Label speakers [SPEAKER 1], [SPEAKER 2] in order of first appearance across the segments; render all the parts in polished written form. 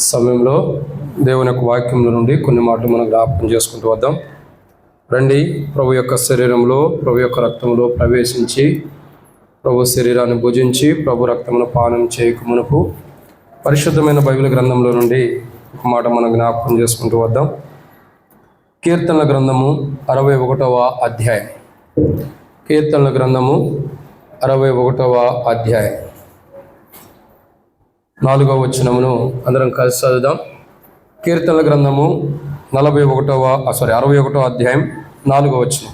[SPEAKER 1] సమయంలో దేవుని యొక్క వాక్యంలో నుండి కొన్ని మాటలు మనం జ్ఞాపకం చేసుకుంటూ వద్దాం. రండి, ప్రభు యొక్క శరీరంలో, ప్రభు యొక్క రక్తంలో ప్రవేశించి ప్రభు శరీరాన్ని భుజించి ప్రభు రక్తమును పానం చేయక మునుపు పరిశుద్ధమైన బైబిల్ గ్రంథంలో నుండి ఒక మాట మనం జ్ఞాపకం చేసుకుంటూ వద్దాం. కీర్తనల గ్రంథము 61వ అధ్యాయం. కీర్తనల గ్రంథము 61వ అధ్యాయం 4వ వచనమును అందరం కలిసి చదువుదాం. కీర్తనల గ్రంథము 61వ అధ్యాయం 4వ వచనం.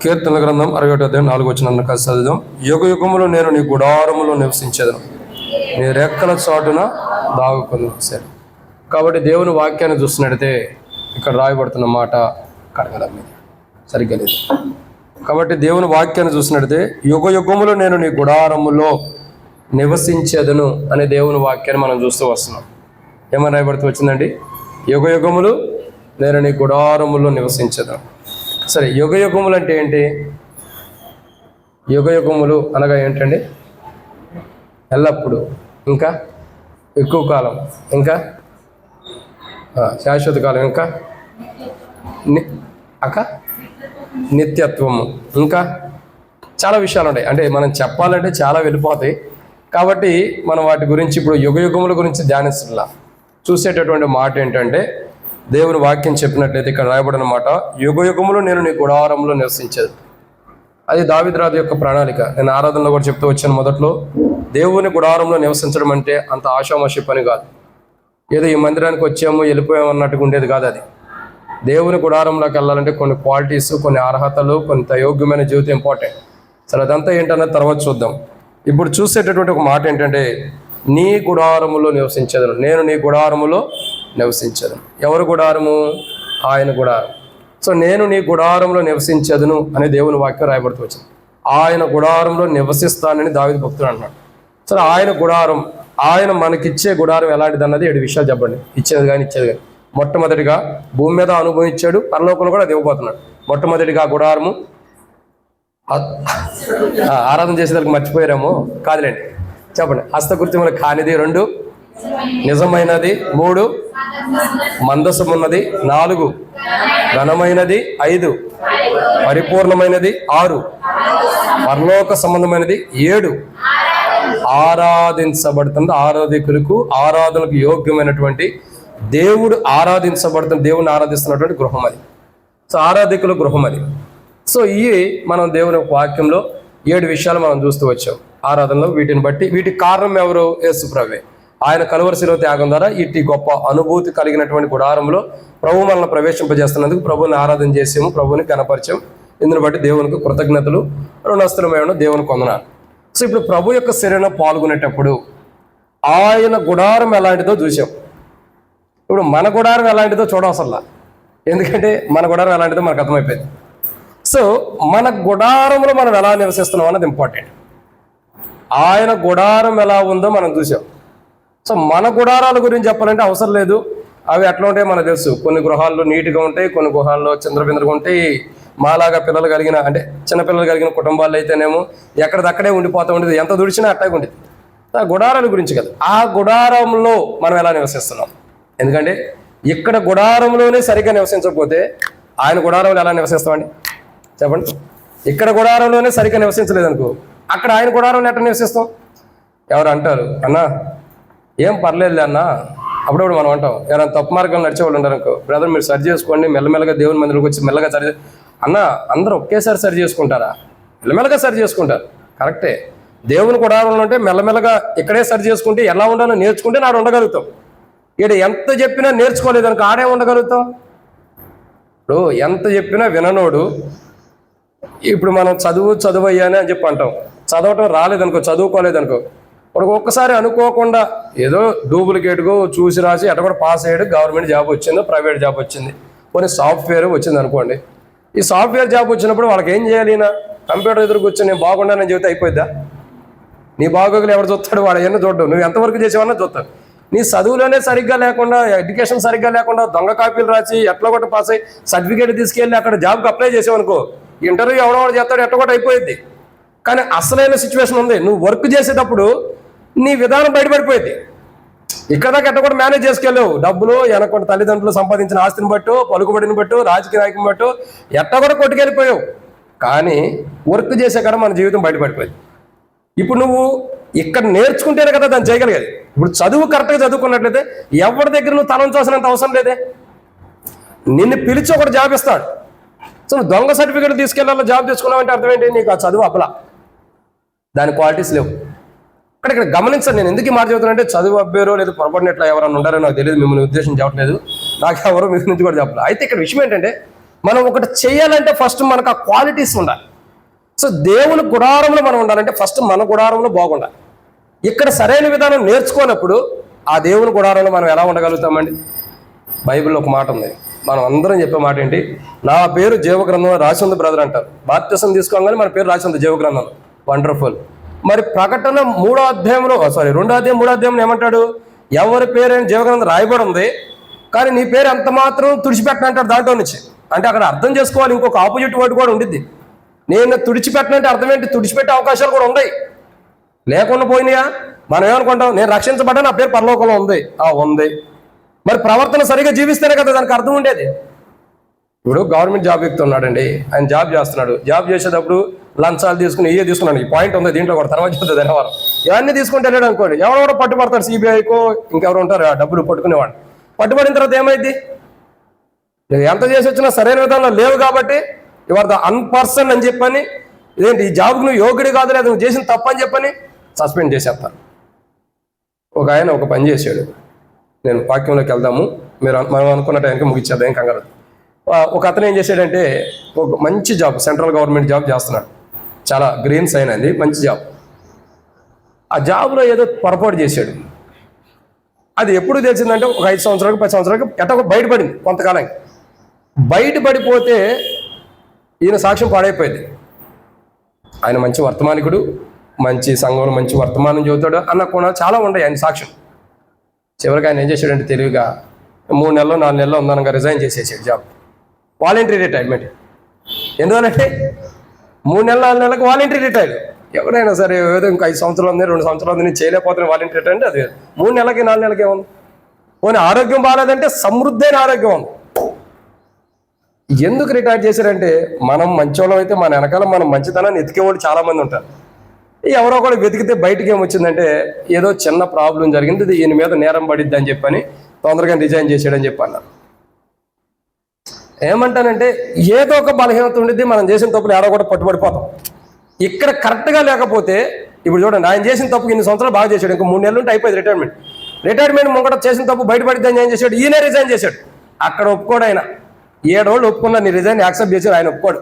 [SPEAKER 1] కీర్తనల గ్రంథం 61వ అధ్యాయం 4వ వచనం అందరం కలిసి చదువుదాం. యుగ యుగములో నేను నీ గుడారములో నివసించేదను, నీ రెక్కల చాటున దాగుకుందును. సరే, కాబట్టి దేవుని వాక్యాన్ని చూస్తున్నట్టయితే ఇక్కడ రాయబడుతున్న మాట కడగడం మీద సరిగ్గా లేదు. కాబట్టి దేవుని వాక్యాన్ని చూసినట్లయితే యుగ యుగములో నేను నీ గుడారములో నివసించేదను అనే దేవుని వాక్యాన్ని మనం చూస్తూ వస్తున్నాం. ఏమని రాయబడుతూ వచ్చిందండి? యుగ యుగములు నేను నీ గుడారములో నివసించేదను. సరే, యుగ యుగములు అంటే ఏంటి? యుగ యుగములు అనగా ఏంటండి? ఎల్లప్పుడు, ఇంకా ఎక్కువ కాలం, ఇంకా శాశ్వత కాలం, ఇంకా నిత్యత్వము, ఇంకా చాలా విషయాలు ఉంటాయి. అంటే మనం చెప్పాలంటే చాలా వెళ్ళిపోతాయి. కాబట్టి మనం వాటి గురించి ఇప్పుడు యుగ యుగముల గురించి ధ్యానిస్తున్నా. చూసేటటువంటి మాట ఏంటంటే దేవుని వాక్యం చెప్పినట్లయితే ఇక్కడ రాయబడిన మాట, యుగ యుగములు నేను నీ గుడారంలో నివసించేది. అది దావీదు రాజు యొక్క ప్రణాళిక. నేను ఆరాధనలో కూడా చెప్తూ వచ్చాను మొదట్లో, దేవుని గుడారంలో నివసించడం అంటే అంత ఆషామాషి పని కాదు. ఏదో ఈ మందిరానికి వచ్చాము వెళ్ళిపోయాము అన్నట్టుగా ఉండేది కాదు. అది దేవుని గుడారంలోకి వెళ్ళాలంటే కొన్ని క్వాలిటీస్, కొన్ని అర్హతలు, కొంత యోగ్యమైన జీవితం ఇంపార్టెంట్. సరే, అదంతా ఏంటన్నది తర్వాత చూద్దాం. ఇప్పుడు చూసేటటువంటి ఒక మాట ఏంటంటే, నీ గుడారములో నివసించేదను, నేను నీ గుడారములో నివసించేదను. ఎవరు గుడారము? ఆయన గుడారం. సో నేను నీ గుడారంలో నివసించేదను అనే దేవుని వాక్యం రాయబడుతూ వచ్చింది. ఆయన గుడారంలో నివసిస్తానని దావీదు భక్తుడు అంటున్నాడు. సరే, ఆయన గుడారం, ఆయన మనకిచ్చే గుడారం ఎలాంటిది అన్నది 7 విషయాలు చెప్పండి. ఇచ్చేది కానీ ఇచ్చేది కానీ. మొట్టమొదటిగా భూమి మీద అనుభవించాడు, పరలోకంలో కూడా అది ఇవ్వబోతున్నాడు. మొట్టమొదటిగా గుడారము. ఆరాధన చేసేదానికి మర్చిపోయారేమో, కాదులేండి, చెప్పండి. హస్తకృత్యములు కానిది 2, నిజమైనది 3, మందసమున్నది 4, ఘనమైనది 5, పరిపూర్ణమైనది 6, పరలోక సంబంధమైనది 7, ఆరాధించబడుతుంది. ఆరాధకులకు, ఆరాధనకు యోగ్యమైనటువంటి దేవుడు ఆరాధించబడుతున్న, దేవుని ఆరాధిస్తున్నటువంటి గృహం అది. సో ఆరాధికుల గృహం అది. సో ఇవి మనం దేవుని వాక్యంలో 7 విషయాలు మనం చూస్తూ వచ్చాం ఆరాధనలో. వీటిని బట్టి, వీటికి కారణం ఎవరు? యేసు ప్రభువే. ఆయన కలువరి శిలువ త్యాగం ద్వారా ఇట్టి గొప్ప అనుభూతి కలిగినటువంటి గుడారంలో ప్రభు మనల్ని ప్రవేశింపజేస్తున్నందుకు ప్రభువుని ఆరాధన చేసాము, ప్రభువుని కనపరిచాం. ఇందుని బట్టి దేవునికి కృతజ్ఞతలు, రుణస్థులమైన దేవుని కొందనాలు. సో ఇప్పుడు ప్రభు యొక్క శరీరంలో పాల్గొనేటప్పుడు ఆయన గుడారం ఎలాంటిదో చూసాం. ఇప్పుడు మన గుడారం ఎలాంటిదో చూడవసరలా, ఎందుకంటే మన గుడారం ఎలాంటిదో మనకు అర్థమైపోయింది. సో మన గుడారంలో మనం ఎలా నివసిస్తున్నాం అన్నది ఇంపార్టెంట్. ఆయన గుడారం ఎలా ఉందో మనం చూసాం. సో మన గుడారాల గురించి చెప్పాలంటే అవసరం లేదు, అవి ఎట్లా ఉంటాయో మనకు తెలుసు. కొన్ని గృహాల్లో నీట్గా ఉంటాయి, కొన్ని గృహాల్లో చంద్రబింద్రగా ఉంటాయి. మాలాగా పిల్లలు కలిగిన, అంటే చిన్నపిల్లలు కలిగిన కుటుంబాల్లో అయితేనేమో ఎక్కడిదక్కడే ఉండిపోతూ ఉండేది, ఎంత దుడిచినా అట్టాగే ఉండేది. ఆ గుడారాల గురించి కదా, ఆ గుడారంలో మనం ఎలా నివసిస్తున్నాం. ఎందుకంటే ఇక్కడ గుడారంలోనే సరిగ్గా నివసించకపోతే ఆయన గుడారంలో ఎలా నివసిస్తామండి చెప్పండి? ఇక్కడ గుడారంలోనే సరిగ్గా నివసించలేదు అనుకో, అక్కడ ఆయన గుడారంలో ఎట్లా నివసిస్తాం? ఎవరు అంటారు, అన్నా ఏం పర్లేదు అన్న. అప్పుడప్పుడు మనం అంటాం, ఎవరైనా తప్పు మార్గంలో నడిచేవాళ్ళు ఉంటారు అనుకో, బ్రదర్ మీరు సరి చేసుకోండి, మెల్లమెల్లగా దేవుని మందిలోకి వచ్చి మెల్లగా సరి అన్న. అందరూ ఒకేసారి సరి చేసుకుంటారా? మెల్లమెల్లగా సరి చేసుకుంటారు, కరెక్టే. దేవుని గుడారంలో ఉంటే మెల్లమెల్లగా ఇక్కడే సరి చేసుకుంటే ఎలా ఉండాలో నేర్చుకుంటే నాడు ఉండగలుగుతాం. ఇక్కడ ఎంత చెప్పినా నేర్చుకోలేదనుకో, ఆడే ఉండగలుగుతాం. ఇప్పుడు ఎంత చెప్పినా విననోడు, ఇప్పుడు మనం చదువు అయ్యానే అని చెప్పి అంటాం, చదవటం రాలేదనుకో, చదువుకోలేదనుకో, వాడికి ఒక్కసారి అనుకోకుండా ఏదో డూప్లికేట్గా చూసి రాసి అట్లా కూడా పాస్ అయ్యాడు, గవర్నమెంట్ జాబ్ వచ్చిందో ప్రైవేట్ జాబ్ వచ్చింది, కొన్ని సాఫ్ట్వేర్ వచ్చింది అనుకోండి. ఈ సాఫ్ట్వేర్ జాబ్ వచ్చినప్పుడు వాళ్ళకి ఏం చేయాలి? కంప్యూటర్ ఎదురుకు వచ్చి నేను బాగుండాలని చెబితే అయిపోద్దా? నీ బాగోగులు ఎవరు చూస్తాడు? వాడు అవన్నీ చూడ్డావు, నువ్వు ఎంతవరకు చేసేవన్నా చూస్తాడు. నీ చదువులోనే సరిగ్గా లేకుండా, ఎడ్యుకేషన్ సరిగ్గా లేకుండా దొంగ కాపీలు రాసి ఎట్లా కూడా పాస్ అయ్యి సర్టిఫికేట్ తీసుకెళ్ళి అక్కడ జాబ్కి అప్లై చేసావనుకో, ఇంటర్వ్యూ ఎవడో చేస్తాడు, ఎట్లా కూడా అయిపోయింది. కానీ అసలైన సిచ్యువేషన్ ఉంది. నువ్వు వర్క్ చేసేటప్పుడు నీ విధానం బయటపడిపోయింది. ఇక్కడ దాకా ఎట్ట కూడా మేనేజ్ చేసుకెళ్ళావు. డబ్బులు వెనకొండ తల్లిదండ్రులు సంపాదించిన ఆస్తిని బట్టు, పలుకుబడిని బట్టు, రాజకీయ నాయకుని బట్టు ఎట్ట కూడా కొట్టుకెళ్ళిపోయావు. కానీ వర్క్ చేసే కాడ మన జీవితం బయటపడిపోయింది. ఇప్పుడు నువ్వు ఇక్కడ నేర్చుకుంటేనే కదా దాన్ని చేయగలిగేది. ఇప్పుడు చదువు కరెక్ట్గా చదువుకున్నట్లయితే ఎవరి దగ్గర నువ్వు తలంచాల్సినంత అవసరం లేదే. నిన్ను పిలిచి ఒకటి జాబ్ ఇస్తాడు. సో నువ్వు దొంగ సర్టిఫికేట్ తీసుకెళ్ళాలో జాబ్ తెచ్చుకున్నావంటే అర్థం ఏంటి? నీకు ఆ చదువు అప్పలా, దాని క్వాలిటీస్ లేవు. ఇక్కడ గమనించండి. నేను ఎందుకు ఈ మాట చెబుతున్నానంటే చదువు అబ్బారో లేదు పొరపడినట్లు ఎవరైనా ఉండారో నాకు తెలియదు, మిమ్మల్ని ఉద్దేశం చెప్పట్లేదు, నాకు ఎవరో మీ నుంచి కూడా చెప్పలేదు. అయితే ఇక్కడ విషయం ఏంటంటే మనం ఒకటి చేయాలంటే ఫస్ట్ మనకు ఆ క్వాలిటీస్ ఉండాలి. సో దేవుని గుడారంలో మనం ఉండాలంటే ఫస్ట్ మన గుడారంలో బాగుండాలి. ఇక్కడ సరైన విధానం నేర్చుకోనప్పుడు ఆ దేవుని గుడారంలో మనం ఎలా ఉండగలుగుతామండి? బైబిల్లో ఒక మాట ఉంది, మనం అందరం చెప్పే మాట ఏంటి? నా పేరు జీవగ్రంథంలో రాసి ఉంది బ్రదర్ అంటారు. బాప్తిసం తీసుకోగానే మన పేరు రాసి ఉంది జీవగ్రంథంలో. వండర్ఫుల్. మరి ప్రకటన 2వ అధ్యాయంలో ఏమంటాడు? ఎవరి పేరైనా జీవగ్రంథం రాయబడి ఉంది, కానీ నీ పేరు ఎంత మాత్రం తుడిచిపెట్టనంటాడు దాంట్లో నుంచి. అంటే అక్కడ అర్థం చేసుకోవాలి, ఇంకొక ఆపోజిట్ వర్డ్ కూడా ఉండిద్ది. నేను తుడిచిపెట్టనంటే అర్థం ఏంటి? తుడిచిపెట్టే అవకాశాలు కూడా ఉన్నాయి, లేకుండా పోయినాయా? మనం ఏమనుకుంటాం? నేను రక్షించబడ్డా, నా పేరు పరలోకంలో ఉంది. ఉంది. మరి ప్రవర్తన సరిగా జీవిస్తేనే కదా దానికి అర్థం ఉండేది. ఇప్పుడు గవర్నమెంట్ జాబ్ వ్యక్తి ఉన్నాడండి, ఆయన జాబ్ చేస్తున్నాడు. జాబ్ చేసేటప్పుడు లంచాలు తీసుకుని తీసుకున్నాడు. ఈ పాయింట్ ఉంది దీంట్లో కూడా, తర్వాత చెప్తుంది ధన్యవాదం. ఇవన్నీ తీసుకుంటే వెళ్ళాడు అనుకోండి, ఎవరెవరో పట్టుబడతారు, సిబిఐకో ఇంకెవరు ఉంటారు ఆ డబ్బులు పట్టుకునేవాడు. పట్టుబడిన తర్వాత ఏమైంది? ఎంత చేసి వచ్చినా సరైన విధానంలో లేవు కాబట్టి యువర్ ద అన్పర్సన్ అని చెప్పని, ఇదేంటి ఈ జాబ్కి నువ్వు యోగ్యుడి కాదు, లేదు నువ్వు చేసిన తప్పని చెప్పని సస్పెండ్ చేసేస్తారు. ఒక ఆయన ఒక పని చేశాడు. నేను వాక్యంలోకి వెళ్దాము, మనం అనుకున్న టైంకి ముగిచ్చేద్దాం, ఏం కంగారు. ఒక అతను ఏం చేశాడంటే ఒక మంచి జాబ్, సెంట్రల్ గవర్నమెంట్ జాబ్ చేస్తున్నాడు, చాలా గ్రీన్ సైన్ అయింది, మంచి జాబ్. ఆ జాబ్లో ఏదో పొరపాటు చేశాడు. అది ఎప్పుడు తెలిసిందంటే ఒక 5 సంవత్సరాలకు 10 సంవత్సరాలకు ఎట్టో బయటపడింది. కొంతకాలం బయటపడిపోతే ఈయన సాక్ష్యం పాడైపోయింది. ఆయన మంచి వర్తమానికుడు, మంచి సంఘంలో మంచి వర్తమానం చదువుతాడు అన్న కోణాలు చాలా ఉన్నాయి ఆయన సాక్ష్యం. చివరికి ఆయన ఏం చేశాడంటే తెలివిగా 3 నెలలు 4 నెలలు ఉందనగా రిజైన్ చేసేసాడు జాబ్. Voluntary retirement. ఎందువలంటే 3 నెలలు 4 నెలలకు వాలంటరీ రిటైర్డ్. ఎవరైనా సరే ఏదో ఇంకా 5 సంవత్సరాలు ఉంది, 2 సంవత్సరాలు ఉంది, నేను చేయలేకపోతున్నా వాలంటరీ రిటైర్డ్. అది 3 నెలలకి 4 నెలలకి ఏముంది? పోనీ ఆరోగ్యం బాగాలేదంటే సమృద్ధైన ఆరోగ్యం ఉంది. ఎందుకు రిటైర్ చేశారంటే మనం మంచోళ్ళం అయితే మన వెనకాల మనం మంచితనాన్ని ఎతికేవాళ్ళు చాలా మంది ఉంటారు. ఎవరో కూడా వెతికితే బయటకి ఏమొచ్చిందంటే ఏదో చిన్న ప్రాబ్లం జరిగింది, ఇది ఈయన మీద నేరం పడిద్ది అని చెప్పని తొందరగా రిజైన్ చేసాడని చెప్పి అన్నారు. ఏమంటానంటే ఏదో ఒక బలహీనత ఉండిద్ది, మనం చేసిన తప్పులు ఎవరో కూడా పట్టుబడిపోతాం. ఇక్కడ కరెక్ట్గా లేకపోతే ఇప్పుడు చూడండి, ఆయన చేసిన తప్పుకి ఇన్ని సంవత్సరాలు బాగా చేశాడు, ఇంకో 3 నెలలు ఉంటే అయిపోయింది రిటైర్మెంట్ ముంగట చేసిన తప్పు బయటపడిద్దని ఏం చేశాడు? ఈయనే రిజైన్ చేశాడు. అక్కడ ఒప్పుకోడు ఆయన. 7 రోజులు ఒప్పుకున్నా నీ రిజైన్ యాక్సెప్ట్ చేశాడు, ఆయన ఒప్పుకోడు.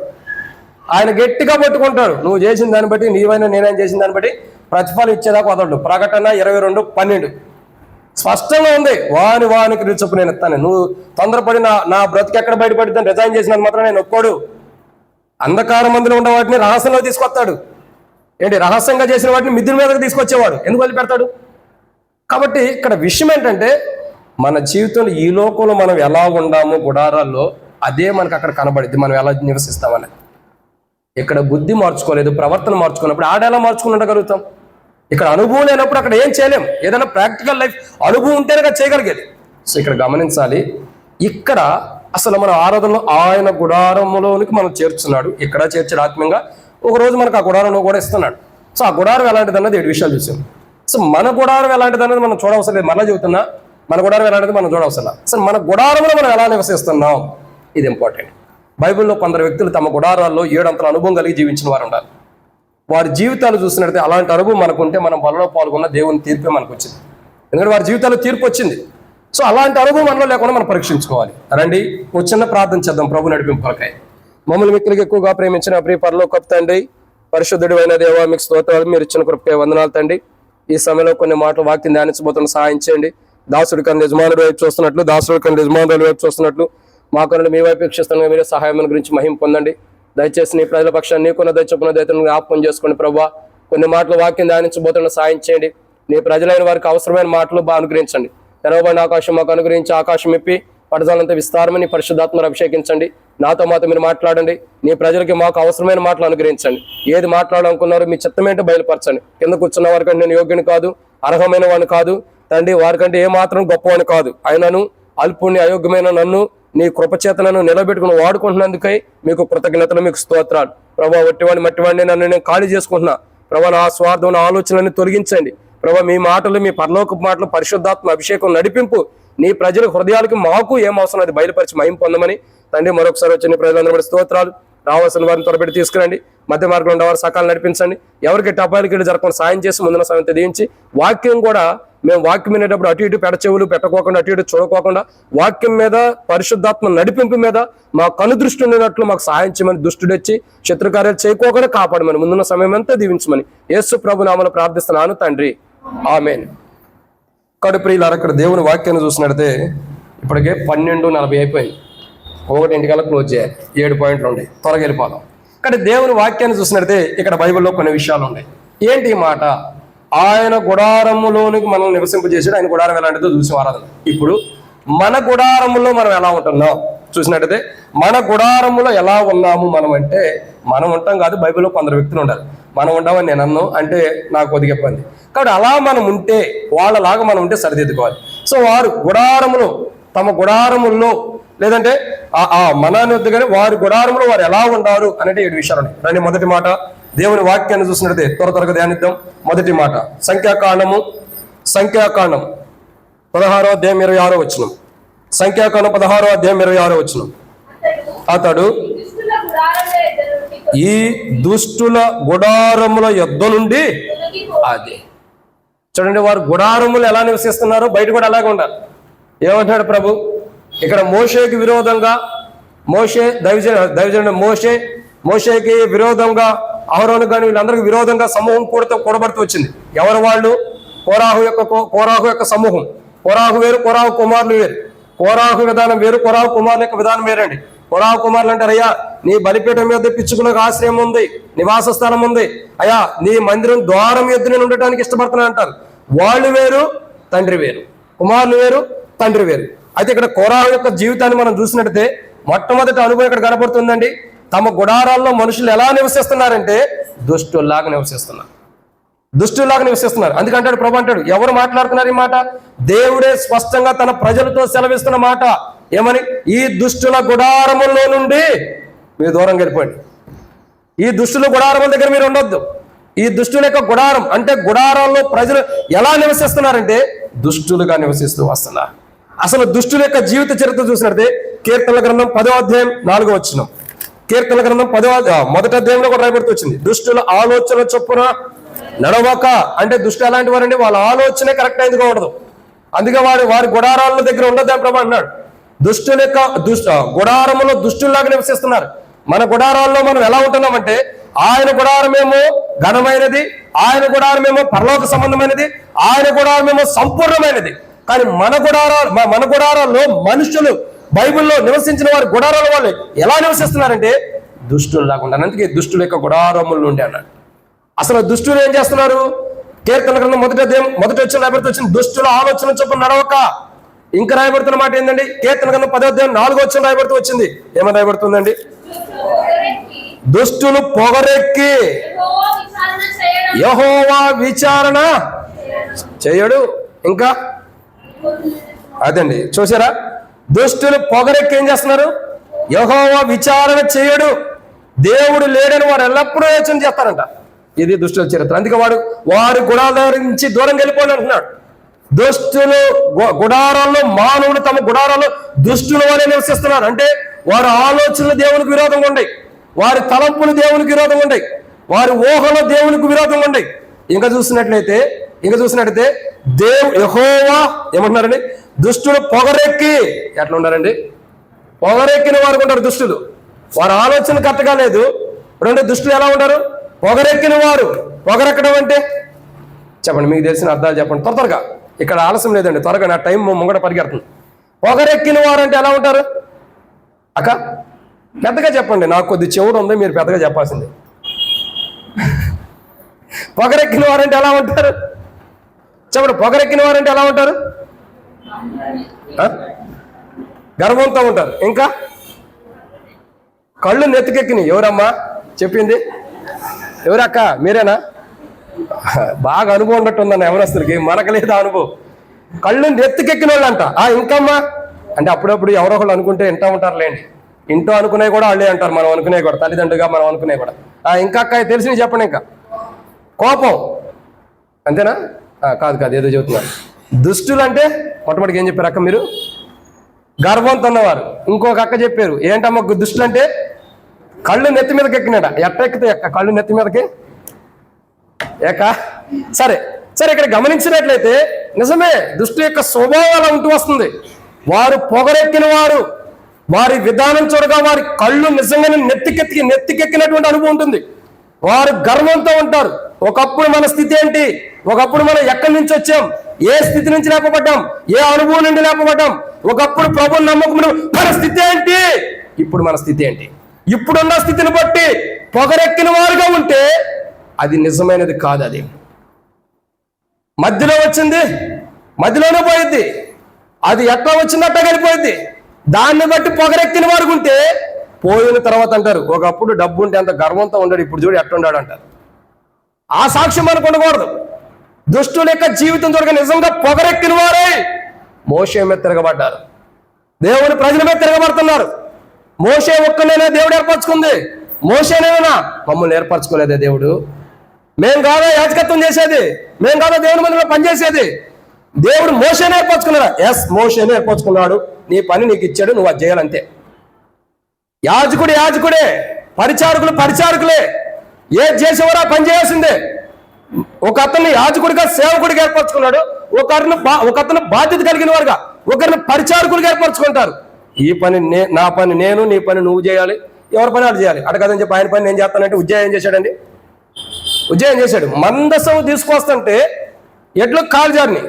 [SPEAKER 1] ఆయన గట్టిగా పట్టుకుంటాడు, నువ్వు చేసిన దాన్ని బట్టి, నీవైనా నేనైనా చేసిన దాన్ని బట్టి ప్రతిఫలం ఇచ్చేదాకా వదలడు. ప్రకటన 22:12 స్పష్టంగా ఉంది, వానికి రుచపు నేను ఇస్తాను. నువ్వు తొందరపడి నా బ్రతికి ఎక్కడ బయటపడిద్దని రిజైన్ చేసినంత మాత్రం నేను ఒప్పుకోడు. అంధకార మందులో ఉన్న వాటిని రహస్యంలో తీసుకొస్తాడు. ఏంటి? రహస్యంగా చేసిన వాటిని మిద్దుల మీదకి తీసుకొచ్చేవాడు. ఎందుకు వదిలిపెడతాడు? కాబట్టి ఇక్కడ విషయం ఏంటంటే మన జీవితంలో ఈ లోకంలో మనం ఎలా ఉండామో గుడారాల్లో, అదే మనకు అక్కడ కనబడిద్ది, మనం ఎలా నివసిస్తామని. ఇక్కడ బుద్ధి మార్చుకోలేదు, ప్రవర్తన మార్చుకున్నప్పుడు ఆడెలా మార్చుకుని ఉండగలుగుతాం? ఇక్కడ అనుభవం లేనప్పుడు అక్కడ ఏం చేయలేం. ఏదైనా ప్రాక్టికల్ లైఫ్ అనుభవం ఉంటేనే కదా చేయగలిగేది. సో ఇక్కడ గమనించాలి, ఇక్కడ అసలు మన ఆరాధనలో ఆయన గుడారంలోనికి మనం చేర్చున్నాడు. ఇక్కడ చేర్చాడు ఆత్మీయంగా. ఒకరోజు మనకు ఆ గుడారంలో కూడా ఇస్తున్నాడు. సో ఆ గుడారం ఎలాంటిది అన్నది 7 విషయాలు చూసాం. సో మన గుడారం ఎలాంటిది అన్నది మనం చూడవసరం లేదు. మళ్ళీ చెబుతున్నా, మన గుడారం ఎలాంటిది మనం చూడవసరం. అసలు మన గుడారంలో మనం ఎలా నివసిస్తున్నాం, ఇది ఇంపార్టెంట్. బైబిల్లో కొందరు వ్యక్తులు తమ గుడారాల్లో 7 అంతల అనుభవం కలిగి జీవించిన వారు ఉండాలి. వారి జీవితాలు చూసినట్లయితే అలాంటి అనుభవం మనకుంటే మనం బలలో పాల్గొన్న దేవుని తీర్పే మనకు వచ్చింది. ఎందుకంటే వారి జీవితాల్లో తీర్పు వచ్చింది. సో అలాంటి అనుభవం మనలో లేకుండా మనం పరీక్షించుకోవాలి. రండి ఒక చిన్న ప్రార్థన చేద్దాం ప్రభు నడిపింపు కొరకై. మమ్మల్ని మిక్కిలికి ఎక్కువగా ప్రేమించిన ప్రియ పరలోకపు తండ్రి, పరిశుద్ధుడు అయిన దేవా, మీకు స్తోత్రాలు. మీరు ఇచ్చిన కృపకై వందనాలు తండ్రి. ఈ సమయంలో కొన్ని మాటలు వాక్యం ధ్యానించబోతున్న సహాయం చేయండి. దాసుడి కన్నా యజమానుడు వైపు చూస్తున్నట్లు, దాసుడి కన్నా యజమానుల వైపు చూస్తున్నట్లు మా కన్నా మీ వైపు వీక్షిస్తున్న మీరే సహాయం గురించి మహిమ పొందండి. దయచేసి నీ ప్రజల పక్షాన్ని నీకున్న దయచొప్పున దయతను జ్ఞాపకం చేసుకోండి ప్రభావ. కొన్ని మాటలు వాక్యం ధ్యానించబోతున్న సాయం చేయండి. నీ ప్రజలైన వారికి అవసరమైన మాటలు అనుగ్రహించండి. తెరవబడిన ఆకాశం మాకు అనుగ్రహించి ఆకాశం ఇప్పి పడజాలంతా విస్తారమని పరిశుద్ధాత్మను అభిషేకించండి. నాతో మీరు మాట్లాడండి. నీ ప్రజలకి మాకు అవసరమైన మాటలు అనుగ్రహించండి. ఏది మాట్లాడాలనుకున్నారో మీ చిత్తమేంటో బయలుపరచండి. కింద కూర్చున్న వారికంటే నేను యోగ్యుని కాదు, అర్హమైన వాడిని కాదు తండ్రి, వారికంటే ఏమాత్రం గొప్పవాడిని కాదు. అయినను అల్పుణ్ణి అయోగ్యమైన నన్ను నీ కృపచేతనను నిలబెట్టుకుని వాడుకుంటున్నందుకై మీకు కృతజ్ఞతలు, మీకు స్తోత్రాలు. ప్రభా, వట్టివాడిని మట్టివాడిని నన్ను నేను ఖాళీ చేసుకుంటున్నా. ప్రభా, నా స్వార్థం, నా ఆలోచనలను తొలగించండి. ప్రభా, మీ మాటలు, మీ పరలోకపు మాటలు, పరిశుద్ధాత్మ అభిషేకం, నడిపింపు నీ ప్రజల హృదయాలకి మాకు ఏం అవసరం అది బయలుపరిచి మహిమ పొందమని తండ్రి మరొకసారి వచ్చిన ప్రజలందరూ కూడా స్తోత్రాలు. రావాల్సిన వారిని త్వరపెట్టి తీసుకురండి. మధ్య మార్గంలో ఉండేవారు సకాలం నడిపించండి. ఎవరికి టపాలకి జరగకుండా సాయం చేసి ముందున సమయం దీవించి, వాక్యం కూడా మేము వాక్యం వినేటప్పుడు అటు ఇటు పెడచెవులు పెట్టుకోకుండా, అటు ఇటు చూడకోకుండా, వాక్యం మీద పరిశుద్ధాత్మ నడిపింపు మీద మా కనుదృష్టి ఉండినట్లు మాకు సహాయం చేయమని, దుష్టుడొచ్చి శత్రుకార్యాలు చేయకోకుండా కాపాడమని, ముందున్న సమయం అంతా దీవించమని యేసు ప్రభు నామములో ప్రార్థిస్తున్నాను తండ్రి, ఆమేన్. కడుప్రియులారా, అక్కడ దేవుని వాక్యాన్ని చూసినట్టే ఇప్పటికే 12:40 అయిపోయింది. 1:00 క్లోజ్ చేయాలి. 7 పాయింట్లు ఉన్నాయి, త్వరగా వెళ్ళిపోదాం. కానీ దేవుని వాక్యాన్ని చూసినట్టే ఇక్కడ బైబిల్లో కొన్ని విషయాలు ఉన్నాయి. ఏంటి ఈ మాట? ఆయన గుడారములోనికి మనం నివసింపజేసాడు. ఆయన గుడారం ఎలాంటిదో చూసి ఆరాధన. ఇప్పుడు మన గుడారములో మనం ఎలా ఉంటున్నాం చూసినట్టయితే, మన గుడారములో ఎలా ఉన్నాము మనం అంటే, మనం ఉంటాం కాదు, బైబిల్లో కొందరు వ్యక్తులు ఉండాలి. మనం ఉంటామని నేను అన్నాను అంటే నాకు కొద్దిగా ఇబ్బంది. కాబట్టి అలా మనం ఉంటే, వాళ్ళలాగా మనం ఉంటే సరిదిద్దుకోవాలి. సో వారు గుడారములో, తమ గుడారముల్లో, లేదంటే మనాన్ని వద్దు కానీ వారి గుడారంలో వారు ఎలా ఉన్నారు అంటే 7 విషయాలు ఉన్నాయి. దాన్ని మొదటి మాట దేవుని వాక్యాన్ని చూసినట్లయితే త్వరగా ధ్యానిద్దాం. మొదటి మాట సంఖ్యాకాండం 16వ అధ్యాయం 26వ వచనం. సంఖ్యాకాండం 16వ అధ్యాయం 26వ వచనం. అతడు ఈ దుష్టుల గుడారముల యొద్ద నుండి, అది చూడండి, వారు గుడారములు ఎలా నివసిస్తున్నారో బయట కూడా అలాగే ఉండాలి. ఏమంటాడు ప్రభు ఇక్కడ? మోషేకి విరోధంగా, దైవజనుడు మోషేకి విరోధంగా, అహరోను కానీ వీళ్ళందరికీ విరోధంగా సమూహం కూడబడుతూ వచ్చింది. ఎవరు వాళ్ళు? కోరాహు యొక్క సమూహం. కోరాహు వేరు, కోరాహు కుమారులు వేరు. కోరాహు విధానం వేరు, కోరాహు కుమారుల యొక్క విధానం వేరండి. కోరాహు కుమారులు అంటారు, అయ్యా నీ బలిపీఠం మీద పిచ్చుకులకు ఆశ్రయం ఉంది, నివాస స్థలం ఉంది, అయ్యా నీ మందిరం ద్వారం ఎద్దు నేను ఉండటానికి ఇష్టపడుతున్నా అంటారు. వాళ్ళు వేరు, తండ్రి వేరు. కుమారులు వేరు, తండ్రి వేరు. అయితే ఇక్కడ కోరాహు యొక్క జీవితాన్ని మనం చూసినట్టయితే మొట్టమొదటి అనుభవం ఇక్కడ కనపడుతుందండి. తమ గుడారాల్లో మనుషులు ఎలా నివసిస్తున్నారంటే దుష్టుల్లాగా నివసిస్తున్నారు. అందుకంటాడు ప్రభు, అంటాడు, ఎవరు మాట్లాడుతున్నారు ఈ మాట? దేవుడే స్పష్టంగా తన ప్రజలతో సెలవిస్తున్న మాట. ఏమని? ఈ దుష్టుల గుడారముల్లో నుండి మీరు దూరంగా వెళ్ళిపోండి. ఈ దుష్టుల గుడారముల దగ్గర మీరు ఉండొద్దు. ఈ దుష్టుల యొక్క గుడారం అంటే గుడారాల్లో ప్రజలు ఎలా నివసిస్తున్నారంటే దుష్టులుగా నివసిస్తూ వస్తున్నారు. అసలు దుష్టుల యొక్క జీవిత చరిత్ర చూసినట్టే కీర్తనల గ్రంథం 10వ అధ్యాయం 4వ వచనం. కీర్తనల గ్రంథం 1వ అధ్యాయంలో కూడా రాయబడుతూ వచ్చింది, దుష్టుల ఆలోచన చొప్పున నడవక. అంటే దుష్టు ఎలాంటి వారండి? వాళ్ళ ఆలోచనే కరెక్ట్ అయింది ఉండదు. అందుకే వారి గుడారాల దగ్గర ఉండదని ప్రభు అన్నాడు. దుష్టుల యొక్క గుడారములో దుష్టుల్లాగా నివసిస్తున్నారు. మన గుడారాల్లో మనం ఎలా ఉంటున్నామంటే, ఆయన గుడారమేమో ఘనమైనది, ఆయన గుడారమేమో పరలోక సంబంధమైనది, ఆయన గుడారమేమో సంపూర్ణమైనది. కానీ మన గుడారాల్లో మనుషులు, బైబిల్లో నివసించిన వారి గుడారాల వాళ్ళు ఎలా నివసిస్తున్నారంటే దుష్టుల్లాగా ఉంటారు. అందుకే దుష్టుల యొక్క గుడారముల నుండి అన్నాడు. అసలు దుష్టులు ఏం చేస్తున్నారు? కీర్తన గ్రంథం మొదటి వచ్చిన రాయబడుతుంది, దుష్టుల ఆలోచన చొప్పున నడవక. ఇంకా రాయబడుతున్న మాట ఏంటండి? కీర్తన గ్రంథం 10వ అధ్యాయం 4వ వచనం రాయబడుతూ వచ్చింది. ఏమని రాయబడుతుందండి? దుష్టులు పొగరెక్కి యెహోవా విచారణ చేయడు. ఇంకా అదండి, చూసారా? దుష్టులు పొగరెక్కి ఏం చేస్తున్నారు? యెహోవా విచారణ చేయడు. దేవుడు లేడని వారు ఎల్లప్పుడూ యోచన చేస్తారంట. ఇది దుష్టుల చరిత్ర. అందుకే వారి గుడారాల నుంచి దూరం వెళ్ళిపోయి అంటున్నాడు. దుష్టులు గుడారాల్లో, మానవులు తమ గుడారాల్లో దుష్టుల వలె నివసిస్తున్నారు. అంటే వారి ఆలోచనలు దేవునికి విరోధంగా ఉన్నాయి, వారి తలంపులు దేవునికి విరోధంగా ఉన్నాయి, వారి ఊహలో దేవునికి విరోధంగా ఉన్నాయి. ఇంకా చూసినట్లయితే యెహోవా ఏమంటున్నారండి? దుష్టులు పొగరెక్కి ఎట్లా ఉన్నారండి? పొగరెక్కిన వారు ఉంటారు దుష్టులు. వారి ఆలోచన కరెక్ట్గా లేదు. రెండు దుష్టులు ఎలా ఉంటారు? పొగరెక్కిన వారు. పొగరెక్కడం అంటే చెప్పండి, మీకు తెలిసిన అర్థాలు చెప్పండి త్వరగా. ఇక్కడ ఆలస్యం లేదండి, త్వరగా, నా టైం ముంగడ పరిగెడుతుంది. పొగరెక్కిన వారు అంటే ఎలా ఉంటారు అక్క? పెద్దగా చెప్పండి, నాకు కొద్ది చెవుడు ఉంది, మీరు పెద్దగా చెప్పాల్సింది. పొగరెక్కిన వారంటే ఎలా ఉంటారు చెప్పండి? పొగరెక్కిన వారంటే ఎలా ఉంటారు? గర్వంతో ఉంటారు. ఇంకా కళ్ళు నెత్తికెక్కినాయి. ఎవరమ్మా చెప్పింది? ఎవరక్క? మీరేనా? బాగా అనుభవం ఉన్నట్టుందన్న యవనస్తులకి, మనకు లేదా అనుభవం. కళ్ళు నెత్తికెక్కిన వాళ్ళు అంట. ఇంకమ్మా అంటే అప్పుడప్పుడు ఎవరో ఒకళ్ళు అనుకుంటే వింటూ ఉంటారులేండి. ఇంటో అనుకునే కూడా వాళ్ళే అంటారు, మనం అనుకునే కూడా, తల్లిదండ్రులుగా మనం అనుకునే కూడా. ఇంకా అక్క తెలిసి చెప్పండి. ఇంకా కోపం, అంతేనా? కాదు ఏదో చెబుతున్నారు. దుష్టులు అంటే మొట్టమొదటికి ఏం చెప్పారు అక్క మీరు? గర్వంతో ఉన్నవారు. ఇంకొక అక్క చెప్పారు, ఏంటమ్మా దుష్టులు అంటే? కళ్ళు నెత్తి మీదకి ఎక్కినాడ. ఎట్ట ఎక్కుతాయి అక్క కళ్ళు నెత్తి మీదకి? సరే ఇక్కడ గమనించినట్లయితే నిజమే, దుష్టు యొక్క స్వభావం అలా ఉంటూ వస్తుంది. వారు పొగరెక్కిన వారు, వారి విధానం చూడగా వారి కళ్ళు నిజంగానే నెత్తికెక్కినటువంటి అనుభవం ఉంటుంది. వారు గర్వంతో ఉంటారు. ఒకప్పుడు మన స్థితి ఏంటి? ఒకప్పుడు మనం ఎక్కడి నుంచి వచ్చాం? ఏ స్థితి నుంచి లేపబడ్డాం? ఏ అనుభవం నుండి లేపబడ్డాం? ఒకప్పుడు ప్రభువుని నమ్మకం మన స్థితి ఏంటి? ఇప్పుడు మన స్థితి ఏంటి? ఇప్పుడున్న స్థితిని బట్టి పొగరెక్కిన వారుగా ఉంటే అది నిజమైనది కాదు. అది మధ్యలో వచ్చింది, మధ్యలోనే పోయింది. అది ఎట్లా వచ్చిందట్ట వెళ్ళిపోయింది. దాన్ని బట్టి పొగరెక్కిన వారు ఉంటే పోయిన తర్వాత అంటారు, ఒకప్పుడు డబ్బు ఉంటే అంత గర్వంతో ఉండడు, ఇప్పుడు చూడు ఎట్లుండాడు అంటారు. ఆ సాక్ష్యం మనకు ఉండకూడదు. దుష్టుల యొక్క జీవితం చూడగా నిజంగా పొగరెక్కిన వారే మోషే మీద తిరగబడ్డారు. దేవుని ప్రజల మీద తిరగబడుతున్నారు. మోషే ఒక్కనేనా దేవుడు ఏర్పరచుకుంది? మోషేనేనా? మమ్మల్ని ఏర్పరచుకోలేదే దేవుడు? మేం కాదా యాజకత్వం చేసేది? మేం కాదా దేవుని మందిలో పనిచేసేది? దేవుడు మోషేనే ఏర్పరచుకున్నాడా? ఎస్, మోషేనే ఏర్పరచుకున్నాడు. నీ పని నీకు ఇచ్చాడు, నువ్వు అది చేయాలంతే. యాజకుడే, పరిచారకులే. ఏది చేసేవారు ఆ పని చేయాల్సిందే. ఒక అతన్ని యాజకుడిగా సేవకుడిగా ఏర్పరచుకున్నాడు, ఒక అతను బాధ్యత కలిగిన వారుగా, ఒకరిని పరిచారకుడిగా ఏర్పరచుకుంటారు. ఈ పని నా పని నేను, నీ పని నువ్వు చేయాలి. ఎవరి పని వాళ్ళు చేయాలి. అడగదని చెప్పి ఆయన పని నేను చేస్తానంటే ఉజ్జాయం ఏం చేశాడండి? ఉజ్జాయం చేశాడు. మందసం తీసుకొస్తుంటే ఎడ్లు కాలు జారిని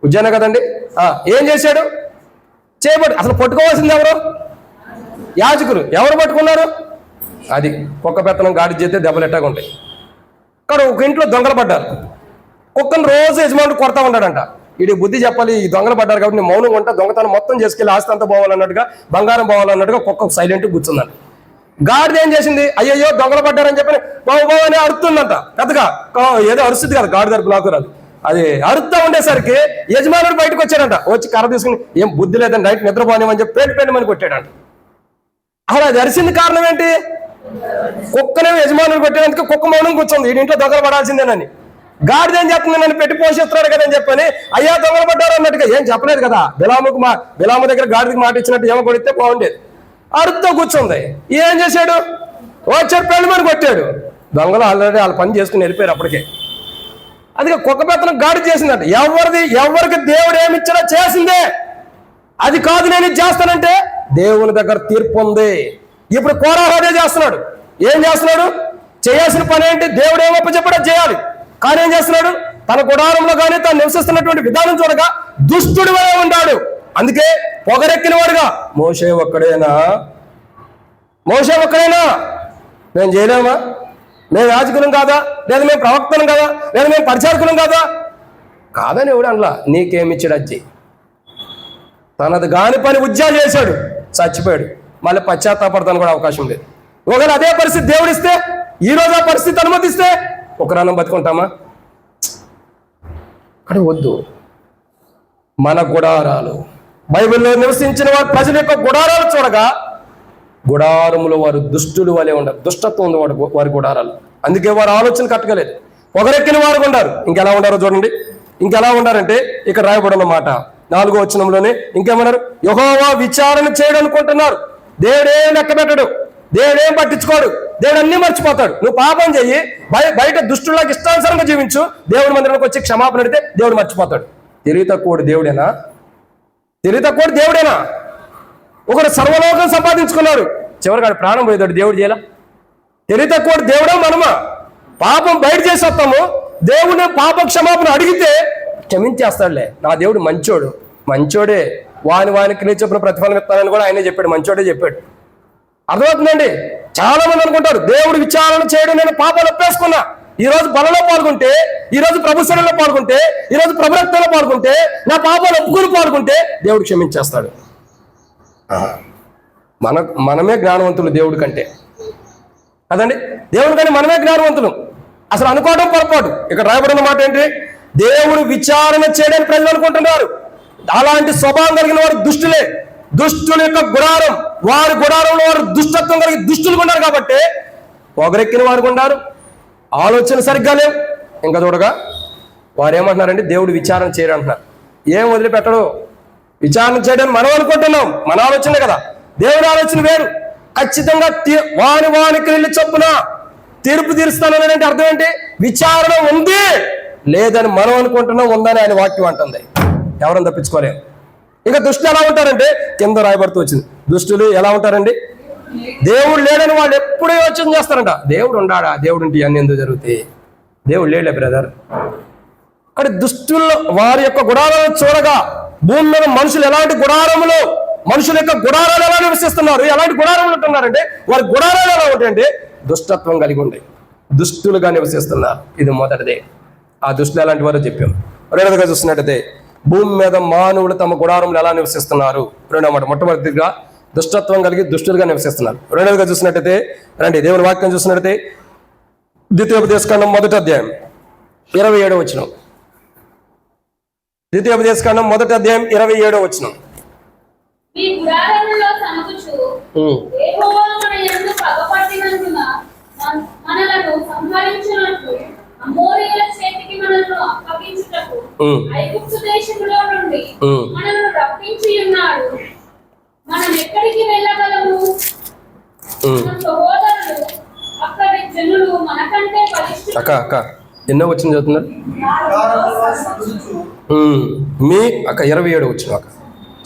[SPEAKER 1] ఉజ్జానే కదండి. ఏం చేశాడు? చేయబడి అసలు పట్టుకోవాల్సింది ఎవరు? యాజకులు. ఎవరు పట్టుకున్నారు? అది కుక్క పెత్తనం గాడి చేస్తే దెబ్బలు ఎట్టాగా ఉంటాయి. కానీ ఒక ఇంట్లో దొంగలు పడ్డారు. కుక్కను రోజు యజమానుడు కొడతా ఉంటాడంట. ఇది బుద్ధి చెప్పాలి, ఈ దొంగలు పడ్డారు కాబట్టి నేను మౌనంగా ఉంటా, దొంగతనం మొత్తం చేసుకెళ్ళి ఆస్తి అంతా పోవాలన్నట్టుగా, బంగారం పోవాలన్నట్టుగా కుక్క సైలెంట్ కూర్చుందంట. గాడిద ఏం చేసింది? అయ్యయ్యో దొంగలు పడ్డారని చెప్పి బాబు అని అరుతుందంట. పెద్దగా ఏదో అరుస్తుంది కదా గాడిద నాకు రాదు. అది అరుస్తూ ఉండేసరికి యజమానుడు బయటకు వచ్చాడంట. వచ్చి కర్ర తీసుకుని ఏం బుద్ధి లేదని నైట్ నిద్రపోనివని చెప్పి పేటమని కొట్టాడంట. అసలు అది అరిసింది కారణం ఏంటి? కుక్కనే యజమానులు కొట్టేందుకు కుక్క మౌనం కూర్చుంది, ఈ ఇంట్లో దొంగలు పడాల్సిందేనని. గాడిద ఏం చెప్తుంది? నన్ను పెట్టి పోషిస్తున్నాడు కదా అని చెప్పని అయ్యా దొంగలు పడ్డారు అన్నట్టుగా ఏం చెప్పలేదు కదా. బిలాము దగ్గర గాడిదకి మాట ఇచ్చినట్టు ఏమో కొడితే బాగుండేది. అరుతో కూర్చుంది. ఏం చేశాడు? వచ్చాడు పెళ్ళమని కొట్టాడు. దొంగలు ఆల్రెడీ వాళ్ళ పని చేసుకుని వెళ్ళిపోయారు అప్పటికే. అది కుక్క పెత్తనం గాడి చేసిందంట. ఎవరికి దేవుడు ఏమిచ్చాడో చేసిందే. అది కాదు నేను ఇది చేస్తానంటే దేవుని దగ్గర తీర్పు ఉంది. ఇప్పుడు కోరాహోదే చేస్తున్నాడు. ఏం చేస్తున్నాడు? చేయాల్సిన పని ఏంటి? దేవుడు ఏమప్ప చెప్పాడో చేయాలి. కానీ ఏం చేస్తున్నాడు? తన గుడారంలో కానీ తను నివసిస్తున్నటువంటి విధానం చూడగా దుష్టుడి వలె ఉన్నాడు. అందుకే పొగరెక్కిన వాడుగా మోషే ఒక్కడేనా? మేము చేయలేమా? మేము యాజకులం కాదా? లేదా మేము ప్రవక్తలం కదా? లేదా మేము పరిచారకులం కాదని ఎవడు అనలా. నీకేమిచ్చాడు? అజ్జి తనది కాని పని ఉద్యోగం చేశాడు, చచ్చిపోయాడు. మళ్ళీ పశ్చాత్తాపడతాను కూడా అవకాశం లేదు. ఒకవేళ అదే పరిస్థితి దేవుడిస్తే, ఈ రోజు ఆ పరిస్థితి అనుమతిస్తే ఒకరానం బతుకుంటామా? అక్కడ వద్దు. మన గుడారాలు, బైబిల్లో నివసించిన వారి ప్రజల యొక్క గుడారాలు చూడగా గుడారములో వారు దుష్టులు వలె ఉండరు. దుష్టత్వం ఉంది వారి గుడారాలు. అందుకే వారు ఆలోచన కట్టగలేదు. పొగరెక్కిన వారు ఉండారు. ఇంకెలా ఉండారో చూడండి. ఇంకెలా ఉండారంటే ఇక్కడ రాయబడిన మాట 4వ వచనంలోనే ఇంకేమన్నారు? యెహోవా విచారణ చేయడం అనుకుంటున్నారు. దేవుడేం లెక్క పెట్టడు, దేవుడేం పట్టించుకోడు, దేవుడు అన్ని మర్చిపోతాడు. నువ్వు పాపం చెయ్యి, బయట దుష్టులకు ఇష్టానుసారంగా జీవించు, దేవుడి మందిరానికి వచ్చి క్షమాపణ అడిగితే దేవుడు మర్చిపోతాడు. తెలివి తక్కువ దేవుడేనా? ఒకడు సర్వలోకం సంపాదించుకున్నాడు, చివరికి ఆడు ప్రాణం పోయేదాడు. దేవుడు చేయాల? తెలివి తక్కువ దేవుడా మనమా? పాపం బయట చేసి వస్తాము, దేవుడిని పాప క్షమాపణ అడిగితే క్షమించేస్తాడులే. నా దేవుడు మంచోడే, వానికి నేను చెప్పిన ప్రతిఫలం ఇస్తానని కూడా ఆయనే చెప్పాడు. మంచోడే చెప్పాడు. అర్థమవుతుందండి? చాలా మంది అనుకుంటారు దేవుడు విచారణ చేయడం, నేను పాపాలు ఒప్పేసుకున్నా, ఈ రోజు బలలో పాల్గొంటే, ఈ రోజు ప్రభు సేవలో పాల్గొంటే, ఈ రోజు ప్రభు రక్తంలో పాల్గొంటే, నా పాపాలు ఒప్పుకొని పాల్గొంటే దేవుడు క్షమించేస్తాడు. మనమే జ్ఞానవంతులు దేవుడి కంటే కదండి. దేవుడి కంటే మనమే జ్ఞానవంతులు అసలు అనుకోవడం పొరపాటు. ఇక్కడ రాయబడిన మాట ఏంటి? దేవుడు విచారణ చేయడానికి ప్రజలు అనుకుంటున్నారు. అలాంటి స్వభావం కలిగిన వారు దుష్టులే. దుష్టుల యొక్క గుడారం, వారి గుడారంలో వారు దుష్టత్వం కలిగి దుష్టులు ఉన్నారు కాబట్టి పొగరెక్కిన వారు ఉన్నారు, ఆలోచన సరిగ్గా లేవు. ఇంకా చూడగా వారు ఏమంటున్నారంటే దేవుడు విచారణ చేయడంటున్నారు. ఏం వదిలిపెట్టడు, విచారణ చేయడానికి మనం అనుకుంటున్నాం, మన ఆలోచనే కదా. దేవుడి ఆలోచన వేరు. ఖచ్చితంగా వానికి వెళ్ళి చొప్పున తీర్పు తీరుస్తానని అర్థం ఏంటి? విచారణ ఉంది లేదని మనం అనుకుంటున్నాం, ఉందని ఆయన వాక్యం అంటుంది. ఎవరైనా తప్పించుకోలేము. ఇక దుష్టులు ఎలా ఉంటారంటే కింద రాయబడుతూ వచ్చింది. దుష్టులు ఎలా ఉంటారండి? దేవుడు లేడని వాళ్ళు ఎప్పుడూ యోచన చేస్తారంట. దేవుడు ఉండాడా? దేవుడు ఉంటే అన్ని ఎందుకు జరుగుతాయి? దేవుడు లేడే బ్రదర్. అక్కడ దుష్టుల్లో వారి యొక్క గుడారాలను చూడగా భూమి మీద మనుషులు ఎలాంటి గుడారములు, మనుషుల యొక్క గుడారాలు ఎలా నివసిస్తున్నారు, ఎలాంటి గుడారములు ఉంటున్నారంటే వారి గుడారాలు ఎలా ఉంటాయంటే దుష్టత్వం కలిగి ఉండే దుష్టులుగా నివసిస్తున్నారు. ఇది మొదటిదే. ఆ దుష్టులు ఎలాంటి వారో చెప్పాం. రెండవదిగా చూస్తున్నట్టయితే భూమి మీద మానవులు తమ గుడారములు ఎలా నివసిస్తున్నారు. రెండవ మాట, మొట్టమొదటిగా దుష్టత్వం కలిగి దుష్టులుగా నివసిస్తున్నారు. రెండవదిగా చూసినట్టయితే రండి దేవుని వాక్యం చూసినట్టయితే ద్వితీయోపదేశకాండం 1వ అధ్యాయం 27వ వచనం. ద్వితీయోపదేశకాండం 1వ అధ్యాయం 27వ వచనం.
[SPEAKER 2] అమోరీయుల చేతికి మనలను అప్పగించుటకు ఐగుప్తు దేశములో నుండి మనలను రప్పించి ఉన్నాడు. మనం ఎక్కడికి వెళ్ళగలము? మన సహోదరులు అక్కడి జనులు మనకంటే బలిష్ఠులు.
[SPEAKER 1] అక్క ఎన్నో వచ్చిన చదువుతున్నారు? మీ అక్క 27 వచ్చిన అక్క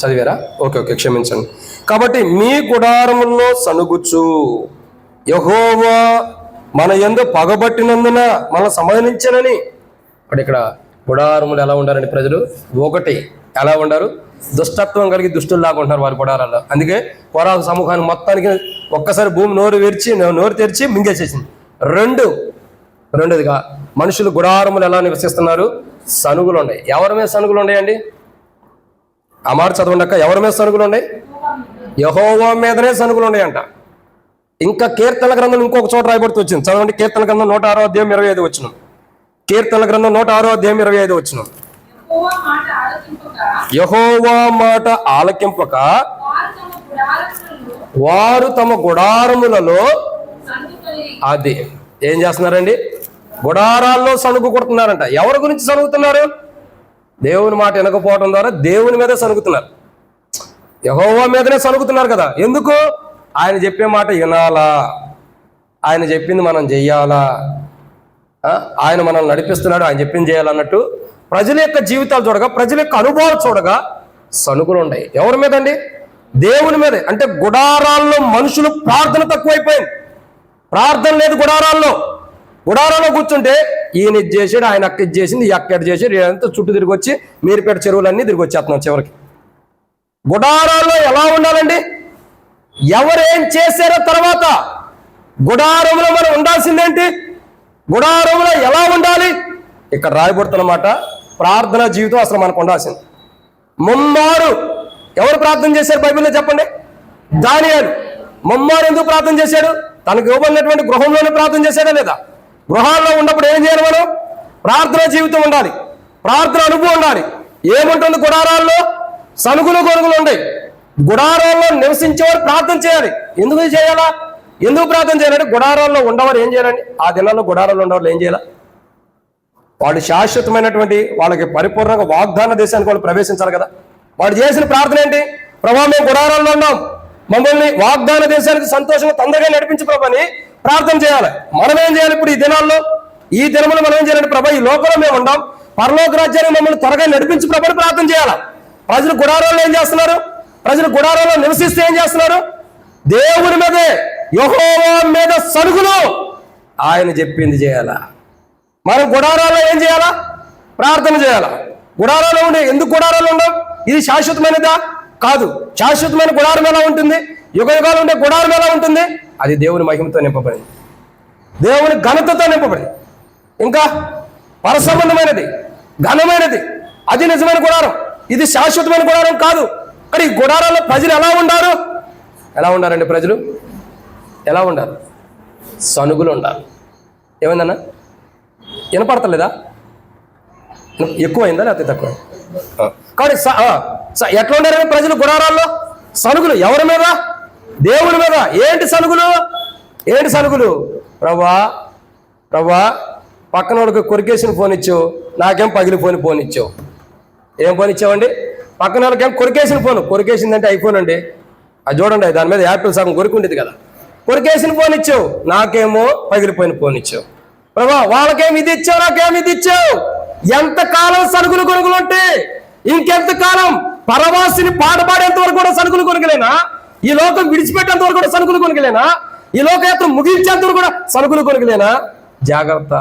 [SPEAKER 1] చదివారా? ఓకే క్షమించండి. కాబట్టి మీ గుడారముల్లో సనుగుచు యెహోవా మన యందు పగబట్టినందున మనం సమాధానించానని. అంటే ఇక్కడ గుడారములు ఎలా ఉండారండి ప్రజలు? ఒకటి, ఎలా ఉండారు? దుష్టత్వం కలిగి దుష్టుల్లాగా ఉంటున్నారు వారి గుడారాల్లో. అందుకే కొరాల సమూహాన్ని మొత్తానికి ఒక్కసారి భూమి నోరు తెరిచి మింగేసేసింది. రెండోదిగా మనుషులు గుడారములు ఎలా నివసిస్తున్నారు? సనుగులు ఉన్నాయి. ఎవరి మీద సనుగులు ఉన్నాయండి? ఆ మాట చదవండి. ఎవరి మీద సనుగులు ఉన్నాయి? యెహోవా మీదనే సనుగులు ఉన్నాయంట. ఇంకా కీర్తన గ్రంథం ఇంకొక చోట రాయబడుతూ వచ్చింది. చదవండి. కీర్తన గ్రంథం 106వ అధ్యాయం 25వ వచనం. కీర్తన గ్రంథం 106వ అధ్యాయం 25వ వచనం. యెహోవా మాట ఆలకింపక వారు తమ గుడారములలో అది ఏం చేస్తున్నారండి? గుడారాల్లో సనుగు కొడుతున్నారంట. ఎవరి గురించి సనుగుతున్నారు? దేవుని మాట వినకపోవడం ద్వారా దేవుని మీద సనుగుతున్నారు. యెహోవా మీదనే సనుగుతున్నారు కదా. ఎందుకు? ఆయన చెప్పే మాట వినాలా, ఆయన చెప్పింది మనం చెయ్యాలా, ఆయన మనల్ని నడిపిస్తున్నాడు, ఆయన చెప్పింది చేయాలన్నట్టు ప్రజల యొక్క జీవితాలు చూడగా, ప్రజల యొక్క అనుభవాలు చూడగా సనుగులు ఉన్నాయి. ఎవరి మీద అండి? దేవుని మీదే. అంటే గుడారాల్లో మనుషులు ప్రార్థన తక్కువైపోయింది. ప్రార్థన లేదు గుడారాల్లో. గుడారాల్లో కూర్చుంటే ఈయన ఇది చేసాడు, ఆయన అక్క ఇది చేసింది, ఈ అక్క ఇది చేసాడు, ఇదంతా చుట్టూ తిరిగి వచ్చి మీరుపేట చెరువులన్నీ తిరిగి వచ్చేస్తున్నాం చివరికి. గుడారాల్లో ఎలా ఉండాలండి? ఎవరేం చేశారో తర్వాత గుడారంలో మనం ఉండాల్సిందేంటి? గుడారంలో ఎలా ఉండాలి? ఇక్కడ రాయబడుతున్నమాట ప్రార్థనా జీవితం అసలు మనకు ఉండాల్సింది. ముమ్మారు ఎవరు ప్రార్థన చేశారు బైబిల్లో చెప్పండి? దానియేలు ముమ్మారు ఎందుకు ప్రార్థన చేశాడు? తనకు ఇవ్వబడినటువంటి గృహంలోనే ప్రార్థన చేశాడా లేదా? గృహాల్లో ఉన్నప్పుడు ఏం చేయాలి మనం? ప్రార్థనా జీవితం ఉండాలి, ప్రార్థన అనుభవం ఉండాలి. ఏముంటుంది గుడారాల్లో? సనుగులు గొనుగులు ఉంటాయి. గుడారాల్లో నివసించేవారు ప్రార్థన చేయాలి. ఎందుకు చేయాలా? ఎందుకు ప్రార్థన చేయాలంటే గుడారాల్లో ఉండవారు ఏం చేయాలండి? ఆ దినాల్లో గుడారాల్లో ఉండవాళ్ళు ఏం చేయాలా? వాళ్ళు శాశ్వతమైనటువంటి వాళ్ళకి పరిపూర్ణంగా వాగ్దాన దేశానికి వాళ్ళు ప్రవేశించాలి కదా. వాడు చేసిన ప్రార్థన ఏంటి? ప్రభా మేము గుడారాల్లో ఉన్నాం, మమ్మల్ని వాగ్దాన దేశానికి సంతోషంగా తొందరగా నడిపించు ప్రభా అని ప్రార్థన చేయాలి. మనం ఏం చేయాలి? ఇప్పుడు ఈ దినములు మనం ఏం చేయాలంటే ప్రభా ఈ లోకంలో మేము ఉన్నాం, పరలోక రాజ్యాన్ని మమ్మల్ని త్వరగా నడిపించు ప్రభా అని ప్రార్థన చేయాలి. ప్రజలు గుడారాల్లో ఏం చేస్తున్నారు? ప్రజలు గుడారాల్లో నివసిస్తే ఏం చేస్తున్నారు? దేవుని మీదే, యెహోవా మీద సనుగులు. ఆయన చెప్పింది చేయాలా. మనం గుడారాల్లో ఏం చేయాలా? ప్రార్థన చేయాలా. గుడారాల్లో ఉండే ఎందుకు గుడారాల్లో ఉండం? ఇది శాశ్వతమైనదా? కాదు. శాశ్వతమైన గుడారం ఎలా ఉంటుంది? యుగ యుగాలు ఉండే గుడారం ఎలా ఉంటుంది? అది దేవుని మహిమతో నింపబడింది, దేవుని ఘనతతో నింపబడింది, ఇంకా పరసంబంధమైనది, ఘనమైనది. అది నిజమైన గుడారం. ఇది శాశ్వతమైన గుడారం కాదు. కానీ ఈ గుడారాల్లో ప్రజలు ఎలా ఉండారు? ఎలా ఉండారండి ప్రజలు? ఎలా ఉండారు? సనుగులు ఉండాలి. ఏమైందన్నా? వినపడతలేదా? ఎక్కువైందా లేకపోతే తక్కువ? కాబట్టి ఎట్లా ఉండారండి ప్రజలు గుడారాల్లో? సనుగులు. ఎవరి మీద? దేవుడి మీద. ఏంటి సనుగులు? ఏంటి సనుగులు? ప్రభా పక్కన వాళ్ళకి కొరికేసిన ఫోన్ ఇచ్చావు, నాకేం పగిలిపోయిన ఫోన్ ఇచ్చావు. ఏం ఫోన్ ఇచ్చావండి? పక్కన వాళ్ళకేం కొరికేసిన ఫోన్. కొరికేసిందంటే ఐఫోన్ అండి, అది చూడండి, దాని మీద యాపిల్ సగం కొరికి ఉండేది కదా. కొరికేసిన ఫోన్ ఇచ్చావు, నాకేమో పగిలిపోయిన ఫోన్ ఇచ్చావు. ప్రభా వాళ్ళకేం ఇది ఇచ్చావు, నాకేం ఇది ఇచ్చావు. ఎంతకాలం సనుగులు కొనుగులు ఉంటే ఇంకెంతకాలం? పరవాసిని పాడేంత వరకు కూడా సనుగులు కొనుగలేనా? ఈ లోకం విడిచిపెట్టేంత వరకు కూడా సనుగులు కొనుగలేనా? ఈ లోకయాత్ర ముగించేంత వరకు కూడా సనుగులు కొనుగలేనా? జాగ్రత్త.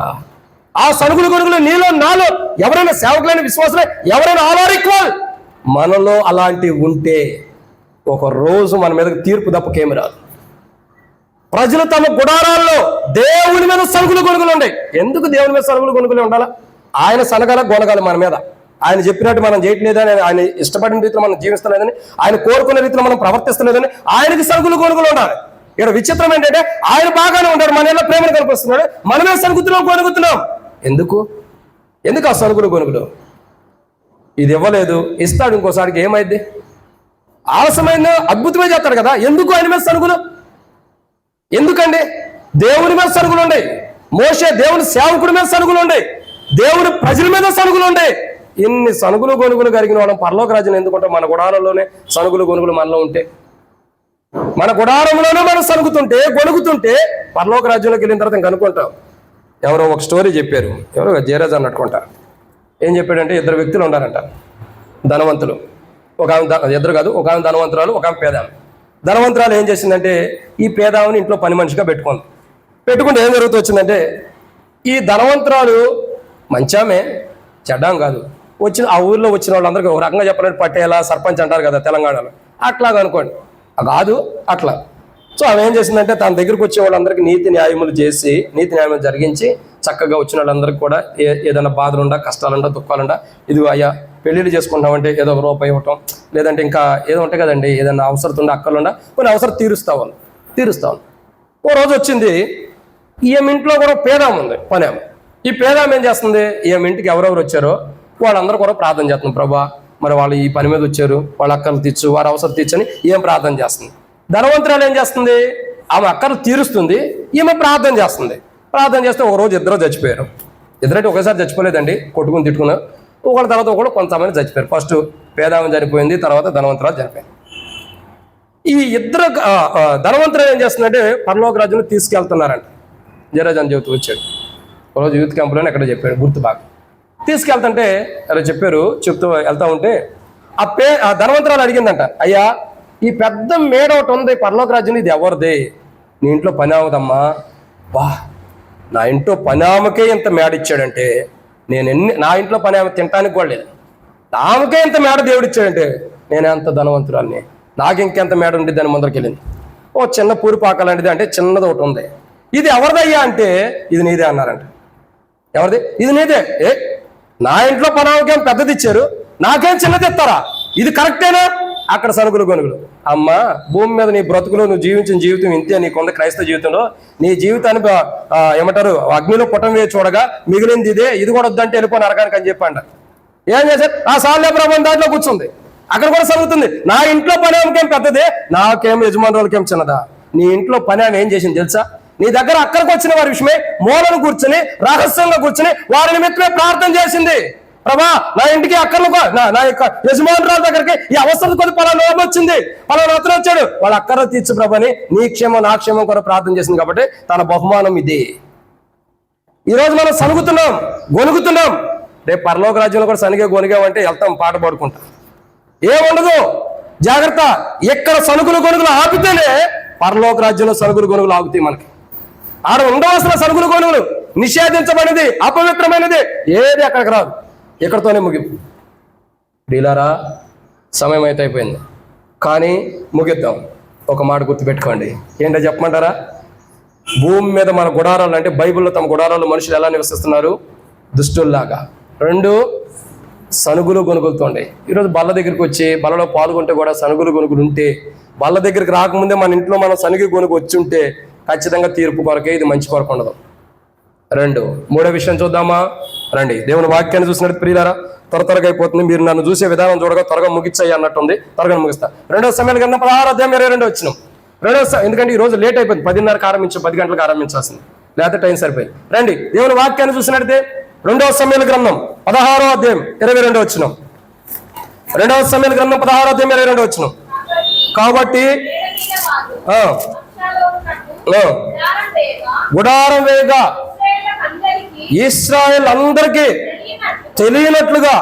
[SPEAKER 1] ఆ సనుగులు కొనుగులు నీలో నాలో ఎవరైనా సేవకులైన విశ్వాసులే, ఎవరైనా ఆల్ ఈక్వల్. మనలో అలాంటివి ఉంటే ఒక రోజు మన మీదకి తీర్పు తప్పకేమి రాదు. ప్రజలు తమ గుడారాల్లో దేవుని మీద సనుగులు కొనుగులు ఉండే. ఎందుకు దేవుని మీద సనుగులు కొనుగులు ఉండాలా? ఆయన సనగాల గొనగాలి మన మీద. ఆయన చెప్పినట్టు మనం చేయట్లేదని, ఆయన ఇష్టపడిన రీతిలో మనం జీవిస్తలేదని, ఆయన కోరుకునే రీతిలో మనం ప్రవర్తిస్తలేదని ఆయనకి సనుగులు కొనుగులు ఉండాలి. ఇక్కడ విచిత్రం ఏంటంటే ఆయన బాగానే ఉంటాడు, మన ఎలా ప్రేమను కనిపిస్తున్నాడు, మనమే సనుగుతున్నాం కొనుగుతున్నాం. ఎందుకు ఆ సనుగులు కొనుగులు? ఇది ఇవ్వలేదు, ఇస్తాడు ఇంకోసారికి, ఏమైంది? ఆలస్యమైన అద్భుతమే చేస్తాడు కదా. ఎందుకు ఆయన మీద సనుగులు? ఎందుకండి? దేవుని మీద సనుగులు ఉండే. మోషే దేవుని సేవకుడి మీద సనుగులు ఉండే. దేవుని ప్రజల మీద సనుగులు ఉండే. ఇన్ని సనుగులు గొనుగులు కలిగిన వాళ్ళం పరలోక రాజ్యం ఎందుకుంటాం? మన గుడారంలోనే సనుగులు గొనుగులు మనలో ఉంటే, మన గుడారంలోనే మనం సనుగుతుంటే గొనుగుతుంటే పరలోక రాజ్యంలోకి వెళ్ళిన తర్వాత కనుక్కుంటాం. ఎవరో ఒక స్టోరీ చెప్పారు, ఎవరో జయరాజ్ అన్నట్టుకుంటా. ఏం చెప్పాడంటే, ఇద్దరు వ్యక్తులు ఉన్నారంట, ధనవంతులు. ఒక ఆమె ఇద్దరు కాదు, ఒక ఆమె ధనవంతురాలు, ఒక ఆమె పేదామె. ధనవంతురాలు ఏం చేసిందంటే ఈ పేదామెని ఇంట్లో పని మనిషిగా పెట్టుకుంటే ఏం జరుగుతూ వచ్చిందంటే, ఈ ధనవంతురాలు మంచామే, చెడ్డాం కాదు, ఆ ఊర్లో వచ్చిన వాళ్ళందరికీ ఒక రకంగా చెప్పాలంటే పట్టేలా సర్పంచ్ అంటారు కదా తెలంగాణలో, అట్లాగా అనుకోండి. కాదు అట్లా. సో ఆమె ఏం చేసిందంటే తన దగ్గరికి వచ్చే వాళ్ళందరికీ నీతి న్యాయములు జరిగించి చక్కగా వచ్చిన వాళ్ళందరికీ కూడా ఏదైనా బాధలుండా, కష్టాలుండా, దుఃఖాలుండా, ఇది అయ్యా పెళ్ళిళ్ళు చేసుకుంటామంటే ఏదో ఒక రూపాయి ఇవ్వటం, లేదంటే ఇంకా ఏదో ఉంటాయి కదండి, ఏదైనా అవసరం ఉండే అక్కలుండా కొన్ని అవసరం తీరుస్తాం. ఓ రోజు వచ్చింది, ఈమె ఇంట్లో కూడా పేదాం ఉంది పనేమో. ఈ పేదాం ఏం చేస్తుంది, ఈమె ఇంటికి ఎవరెవరు వచ్చారో వాళ్ళందరూ కూడా ప్రార్థన చేస్తుంది. ప్రభా మరి వాళ్ళు ఈ పని మీద వచ్చారు, వాళ్ళ అక్కలు తీర్చు, వారి అవసరం తీర్చని ఏం ప్రార్థన చేస్తుంది. ధనవంతురాలు ఏం చేస్తుంది, ఆమె అక్కలు తీరుస్తుంది, ఈమె ప్రార్థన చేస్తుంది. ప్రార్థన చేస్తే ఒక రోజు ఇద్దరు చచ్చిపోయారు. ఇద్దరంటే ఒకేసారి చచ్చిపోలేదండి, కొట్టుకుని తిట్టుకున్నారు. ఒకళ్ళ తర్వాత ఒకళ్ళు కొంతమంది చచ్చిపోయారు. ఫస్ట్ పేదామె చనిపోయింది, తర్వాత ధనవంతురాలు చనిపోయింది. ఈ ఇద్దరు ధనవంతురాలు ఏం చేస్తుందంటే పరలోక రాజ్యంలో తీసుకెళ్తున్నారంట. జయరాజ్ అని చెబుతూ వచ్చాడు ఒకరోజు యూత్ క్యాంపులోనే ఎక్కడ చెప్పాడు, గుర్తు బాగా. తీసుకెళ్తుంటే అలా చెప్తూ వెళ్తా ఉంటే ఆ ధనవంతురాలు అడిగిందంట, అయ్యా ఈ పెద్ద మేడ ఒకటి ఉంది పరలోక రాజ్యంలో, ఇది ఎవరిది? నీ ఇంట్లో పని ఆమెదమ్మా. నా ఇంట్లో పని ఆమెకే ఇంత మేడ ఇచ్చాడంటే నా ఇంట్లో పని ఆమె తినటానికి కూడా లేదు, ఆమెకే ఇంత మేడ దేవుడు ఇచ్చాడంటే నేను ఎంత ధనవంతురాన్ని, నాకు ఇంకెంత మేడ ఉండి దాని ముందరికి వెళ్ళింది. ఓ చిన్న పూరిపాక లాంటిది, అంటే చిన్నది ఒకటి ఉంది. ఇది ఎవరిదయ్యా అంటే ఇది నీదే అన్నారంట. ఎవరిది? ఇది నీదే. నా ఇంట్లో పని ఆమెకేం పెద్దది ఇచ్చారు, నాకేం చిన్నది ఇస్తారా? ఇది కరెక్టేనా? అక్కడ సనుగులు గొనుగులు. అమ్మ భూమి మీద నీ బ్రతుకులో నువ్వు జీవించిన జీవితం ఇంతే, నీకుంది క్రైస్తవ జీవితంలో. నీ జీవితాన్ని ఏమంటారు అగ్నిలో పుటం వేసి చూడగా మిగిలింది ఇదే, ఇది కూడా వద్దంటే వెళ్ళిపోయి నరకానికి అని చెప్పండి. ఏం చేశారు? ఆ సాల్య ప్రభావం దాంట్లో కూర్చుంది, అక్కడ కూడా చదువుతుంది. నా ఇంట్లో పని ఆమెకేం పెద్దదే, నాకేం యజమానులకేం చిన్నదా? నీ ఇంట్లో పని ఆమె ఏం చేసింది తెలుసా? నీ దగ్గర అక్కడికి వచ్చిన వారి విషయమే మూలను కూర్చుని రహస్యంగా కూర్చుని వారి నిమిత్తమే ప్రార్థన చేసింది. ప్రభా నా ఇంటికి అక్కర్లు, నా యొక్క యజమానురాల దగ్గరికి ఈ అవసరం కొద్ది పలానా వచ్చింది, పలానా అతను వచ్చాడు, వాళ్ళ అక్కర్లు తీర్చు ప్రభని నీ క్షేమం నా క్షేమం కూడా ప్రార్థన చేసింది. కాబట్టి తన బహుమానం ఇది. ఈరోజు మనం సనుగుతున్నాం, గొనుగుతున్నాం. రేపు పరలోక రాజ్యంలో కూడా సనిగే గొనిగామంటే వెళ్తాం పాట పాడుకుంటాం, ఏముండదు. జాగ్రత్త. ఎక్కడ సనుగులు గొనుగులు ఆపితేనే పరలోక రాజ్యంలో సనుగులు గొనుగులు ఆగుతాయి. మనకి ఆడ ఉండవలసిన సనుగులు గొనుగులు నిషేధించబడినది, అపవిత్రమైనది ఏది అక్కడికి రాదు. ఇక్కడితోనే ముగింపు. డీలారా సమయం అయితే అయిపోయింది, కానీ ముగిద్దాం. ఒక మాట గుర్తుపెట్టుకోండి. ఏంటో చెప్పమంటారా? భూమి మీద మన గుడారాలు, అంటే బైబిల్లో తమ గుడారాలు మనుషులు ఎలా నివసిస్తున్నారు? దుష్టుల్లాగా. 2 సనుగులు గొనుగులతో ఉండే. ఈరోజు బల్ల దగ్గరికి వచ్చి బల్లలో పాల్గొంటే కూడా సనుగులు గొనుగులు ఉంటే, బల్ల దగ్గరికి రాకముందే మన ఇంట్లో మనం సనుగు గొనుగు వచ్చి ఉంటే ఖచ్చితంగా తీర్పు కొరకే, ఇది మంచి కొరకు ఉండదు. మూడో విషయం చూద్దామా రండి. దేవుని వాక్యాన్ని చూసినట్టు ప్రియులారా, త్వరగా అయిపోతుంది. మీరు నన్ను చూసే విధానం చూడగా త్వరగా ముగిచ్చాయి అన్నట్టుంది. త్వరగా ముగిస్తా. 2 సమయాల గ్రంథం 16:22 ఎందుకంటే ఈ రోజు లేట్ అయిపోయింది. 10:30కి ఆరంభించాం, 10 గంటలకు ఆరంభించాల్సింది, లేకపోతే టైం సరిపోయింది. రండి దేవుని వాక్యాన్ని చూసినట్టే 2 సమయాల గ్రంథం 16:22 2 సమయాల గ్రంథం 16:22 కాబట్టి గుడారం వేయగా ఇశ్రాయేల్ అందరికీ తెలియనట్లుగా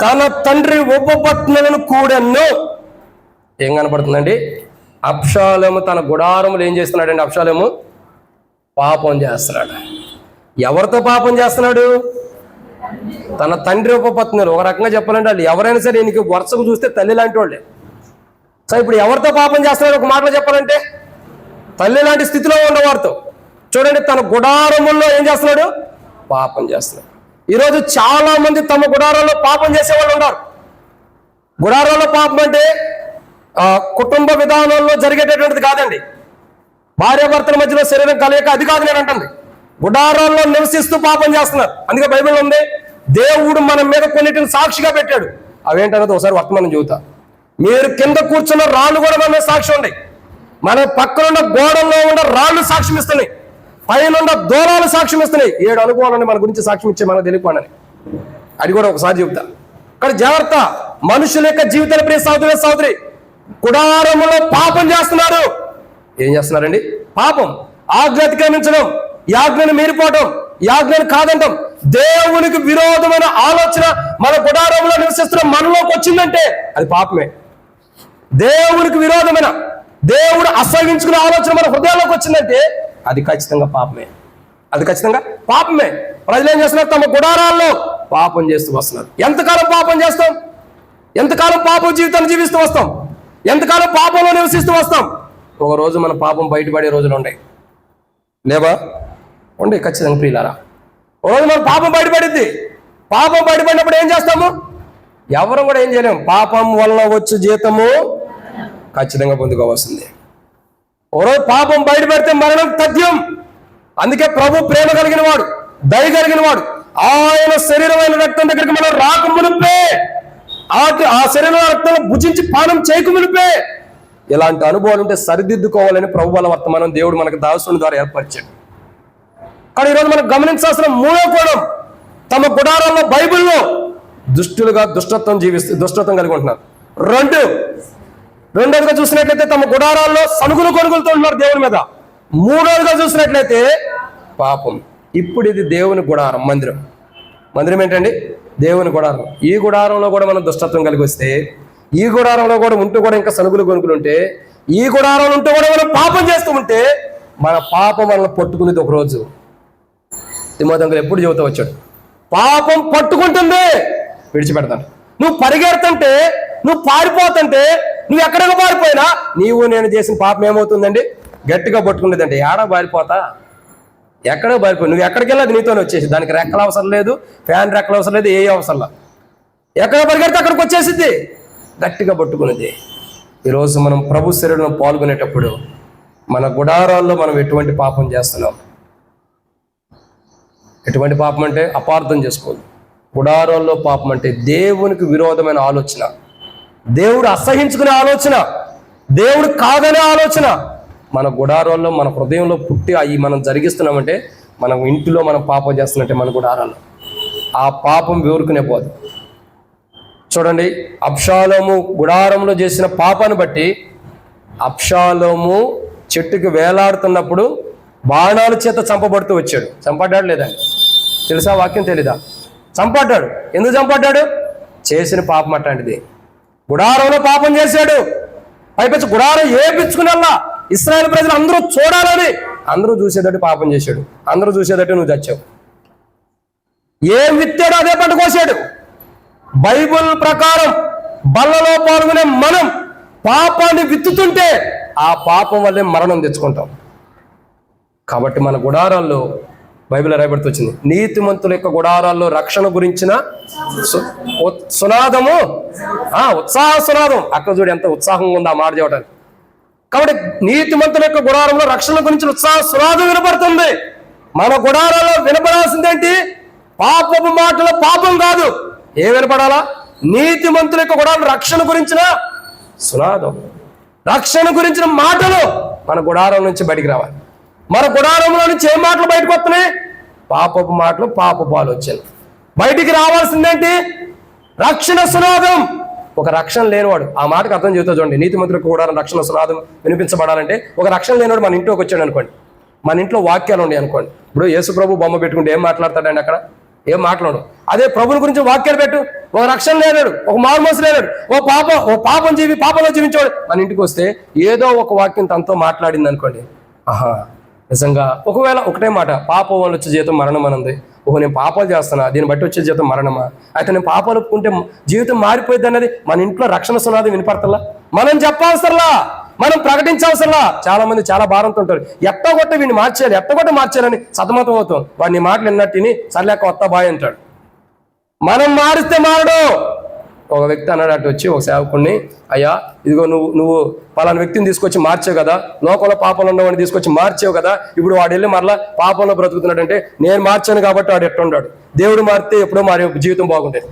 [SPEAKER 1] తన తండ్రి ఉపపత్నులను కూడెను. ఏం కనపడుతుందండి? అబ్షాలోము తన గుడారములు ఏం చేస్తున్నాడండి? అబ్షాలోము పాపం చేస్తున్నాడు. ఎవరితో పాపం చేస్తున్నాడు? తన తండ్రి ఉపపత్నులు. ఒక రకంగా చెప్పాలంటే వాళ్ళు ఎవరైనా సరే నీకు వరుసకు చూస్తే తల్లి లాంటి వాళ్ళే. సో ఇప్పుడు ఎవరితో పాపం చేస్తున్నాడు? ఒక మాటలో చెప్పాలంటే తల్లి లాంటి స్థితిలో ఉన్నవారితో. చూడండి, తన గుడారముల్లో ఏం చేస్తున్నాడు? పాపం చేస్తున్నాడు. ఈరోజు చాలా మంది తమ గుడారాల్లో పాపం చేసే వాళ్ళు ఉన్నారు. గుడారాల్లో పాపం అంటే కుటుంబ విధానంలో జరిగేటటువంటిది కాదండి. భార్యాభర్తల మధ్యలో శరీరం కలయిక, అది కాదు నేను అంటుంది. గుడారాల్లో నివసిస్తూ పాపం చేస్తున్నారు. అందుకే బైబిల్ ఉంది, దేవుడు మన మీద కొన్నిటిని సాక్షిగా పెట్టాడు. అవేంటనేది ఒకసారి వర్తమానం చెబుతా. మీరు కింద కూర్చున్న రాళ్ళు కూడా మన మీద సాక్షి ఉన్నాయి. మన పక్కనున్న గోడల్లో ఉన్న రాళ్ళు సాక్ష్యం ఇస్తున్నాయి, పైన ఉన్న దూరాలు సాక్ష్యం ఇస్తున్నాయి. 7 అనుభవాలని మన గురించి సాక్ష్యం ఇచ్చే మనకు తెలియకుండానే. అది కూడా ఒకసారి చెబుతా. కానీ జాగ్రత్త, మనుషుల యొక్క జీవితాల ప్రియ సహోదరి గుడారములో పాపం చేస్తున్నారు. ఏం చేస్తున్నారండి? పాపం. ఆజ్ఞ అతిక్రమించడం, యాజ్ఞను మీరిపోవటం, యాజ్ఞను కాదంటాం. దేవునికి విరోధమైన ఆలోచన మన గుడారంలో నివసిస్తున్న మనలోకి వచ్చిందంటే అది పాపమే. దేవునికి విరోధమైన, దేవుడు అసహించుకునే ఆలోచన మన హృదయాల్లోకి వచ్చిందంటే అది ఖచ్చితంగా పాపమే. అది ఖచ్చితంగా పాపమే. ప్రజలు ఏం చేస్తున్నారు? తమ గుడారాల్లో పాపం చేస్తూ వస్తున్నారు. ఎంతకాలం పాపం చేస్తాం? ఎంతకాలం పాపం జీవితాన్ని జీవిస్తూ వస్తాం? ఎంతకాలం పాపంలో నివసిస్తూ వస్తాం? ఒక రోజు మన పాపం బయటపడే రోజులు ఉన్నాయి, లేవా? ఉండే ఖచ్చితంగా ప్రియులారా. ఒక రోజు మన పాపం బయటపడింది. పాపం బయటపడినప్పుడు ఏం చేస్తాము? ఎవరు కూడా ఏం చేయలేము. పాపం వల్ల వచ్చే జీతము ఖచ్చితంగా పొందుకోవాల్సిందే. ఒకరోజు పాపం బయటపెడితే మరణం తథ్యం. అందుకే ప్రభు ప్రేమ కలిగిన వాడు, దయ కలిగిన వాడు, ఆయన శరీరమైన రక్తం దగ్గరికి మనం రాకమునిపే, ఆ శరీరం రక్తం భుజించి పానం చేయకమునిపే ఇలాంటి అనుభవాలు ఉంటే సరిదిద్దుకోవాలని ప్రభు వల్ల వర్తమానం దేవుడు మనకు దాసుని ద్వారా ఏర్పరిచాడు. కానీ ఈరోజు మనం గమనించాల్సిన 3వ కోణం, తమ గుడారాల్లో బైబిల్లో దుష్టులుగా దుష్టత్వం కలిగి ఉంటున్నారు. రెండోదిగా చూసినట్లయితే తమ గుడారాల్లో సనుగులు కొనుగులతో ఉన్నారు దేవుని మీద. మూడోదిగా చూసినట్లయితే పాపం. ఇప్పుడు ఇది దేవుని గుడారం, మందిరం ఏంటండి? దేవుని గుడారం. ఈ గుడారంలో కూడా మనం దుష్టత్వం కలిగి వస్తే, ఈ గుడారంలో కూడా ఉంటూ కూడా ఇంకా సనుగులు కొనుగులు ఉంటే, ఈ గుడారంలో ఉంటూ కూడా మనం పాపం చేస్తూ ఉంటే మన పాపం వల్ల పట్టుకునేది ఒకరోజు. తిమోతి ఎప్పుడు చెబుతూ వచ్చాడు, పాపం పట్టుకుంటుంది, విడిచిపెడతాను. నువ్వు పరిగెడుతుంటే, నువ్వు పారిపోతుంటే, నువ్వు ఎక్కడికి పారిపోయినా నేను చేసిన పాపం ఏమవుతుందండి? గట్టిగా పట్టుకునేదంటే ఏడా పారిపోతా, ఎక్కడో పారిపోయి నువ్వు ఎక్కడికి వెళ్ళదు నీతోనే వచ్చేసి. దానికి రెక్కల అవసరం లేదు, ఫ్యాన్ రెక్కల అవసరం లేదు, ఏ అవసరంలా ఎక్కడ పరిగెడితే అక్కడికి వచ్చేసిద్ది, గట్టిగా పట్టుకునేది. ఈరోజు మనం ప్రభు శరీరంలో పాల్గొనేటప్పుడు మన గుడారాల్లో మనం ఎటువంటి పాపం చేస్తున్నాం? ఎటువంటి పాపం అంటే అపార్థం చేసుకోదు. గుడారాల్లో పాపం అంటే దేవునికి విరోధమైన ఆలోచన, దేవుడు అసహించుకునే ఆలోచన, దేవుడు కాదనే ఆలోచన మన గుడారాల్లో, మన హృదయంలో పుట్టి అవి మనం జరిగిస్తున్నామంటే, మనం ఇంటిలో మనం పాపం చేస్తున్నట్టే మన గుడారాల్లో. ఆ పాపం ఎవరుకునే పోదు. చూడండి, అబ్షాలోము గుడారంలో చేసిన పాపాన్ని బట్టి అబ్షాలోము చెట్టుకి వేలాడుతున్నప్పుడు బాణాల చేత చంపబడుతూ వచ్చాడు. చంపడ్డాడు లేదండి? తెలుసా? వాక్యం తెలీదా? చంపడ్డాడు. ఎందుకు చంపడ్డాడు? చేసిన పాపం అట్లాంటిది. గుడారంలో పాపం చేశాడు. పైపెచ్చి గుడారం ఏపించుకునేలా ఇశ్రాయేలు ప్రజలు అందరూ చూడాలని అందరూ చూసేటట్టు పాపం చేశాడు. అందరూ చూసేటట్టు నువ్వు చచ్చావు. ఏం విత్తాడో అదే పంట కోసాడు. బైబిల్ ప్రకారం బల్లలో పాల్గొనే మనం పాపాన్ని విత్తుతుంటే ఆ పాపం వల్లే మరణం తెచ్చుకుంటాం. కాబట్టి మన గుడారాల్లో బైబిల్లో రాయబడుతూ వచ్చింది, నీతిమంతుల యొక్క గుడారాల్లో రక్షణ గురించిన సునాదము, ఉత్సాహ సునాదం. అక్కడ చూడు ఎంత ఉత్సాహంగా ఉంది ఆ మాట చెప్పడానికి. కాబట్టి నీతిమంతుల యొక్క గుడారంలో రక్షణ గురించిన ఉత్సాహ సునాదం వినపడుతుంది. మన గుడారాల్లో వినపడాల్సిందేంటి? పాపపు మాటలు, పాపం కాదు. ఏ వినపడాలా? నీతిమంతుల యొక్క గుడారం రక్షణ గురించిన సునాదం, రక్షణ గురించిన మాటలు మన గుడారం నుంచి బయటికి రావాలి. మన గుడారంలో నుంచి ఏ మాటలు బయటకు వస్తున్నాయి? పాపపు మాటలు, పాపపు ఆలోచనలు. బయటికి రావాల్సిందేంటి? రక్షణ సునాదం. ఒక రక్షణ లేనివాడు, ఆ మాటకు అర్థం చెబుతా చూడండి. నీతిమంతులకు గుడారం రక్షణ సునాదం వినిపించబడాలంటే ఒక రక్షణ లేనివాడు మన ఇంట్లోకి వచ్చాడు అనుకోండి, మన ఇంట్లో వాక్యాలు ఉన్నాయి అనుకోండి. ఇప్పుడు యేసు ప్రభు బొమ్మ పెట్టుకుంటే ఏం మాట్లాడతాడండి? అక్కడ ఏం మాట్లాడు. అదే ప్రభుని గురించి వాక్యాలు పెట్టు, ఒక రక్షణ లేనాడు, ఒక మారుమోసు లేనాడు, ఓ పాపం జీవి, పాపంలో జీవించాడు, మన ఇంటికి వస్తే ఏదో ఒక వాక్యం తనతో మాట్లాడింది అనుకోండి. ఆహా, నిజంగా ఒకవేళ ఒకటే మాట, పాపం వల్ల వచ్చే జీవితం మరణం అనంది. ఓహో, నేను పాపాలు చేస్తున్నా, దీన్ని బట్టి వచ్చే జీవితం మరణమా? అయితే నేను పాపాలు ఒప్పుకుంటే జీవితం మారిపోయింది అన్నది మన ఇంట్లో రక్షణ సునాదం వినపడతల్లా? మనం చెప్పాల్సర్లా, మనం ప్రకటించాల్సర్లా. చాలా మంది చాలా భారంతో ఉంటారు, ఎట్టగొట్ట వీడిని మార్చేయాలి, ఎట్టగొట్ట మార్చేయాలని సతమతం అవుతాం. వాడిని మాటలు విన్నట్టుని సర్లేక కొత్త బాయ్ అంటాడు. మనం మారిస్తే మారడు. ఒక వ్యక్తి అన్నాడు అటు వచ్చి ఒక సేవకుడిని, అయ్యా ఇదిగో నువ్వు పలానా వ్యక్తిని తీసుకొచ్చి మార్చావు కదా, లోకంలో పాపంలో ఉన్నవాడిని తీసుకొచ్చి మార్చావు కదా, ఇప్పుడు వాడు వెళ్ళి మరలా పాపంలో బ్రతుకుతున్నాడంటే నేను మార్చాను కాబట్టి వాడు ఎట్టుండాడు, దేవుడు మారితే ఎప్పుడో మారి జీవితం బాగుండేది.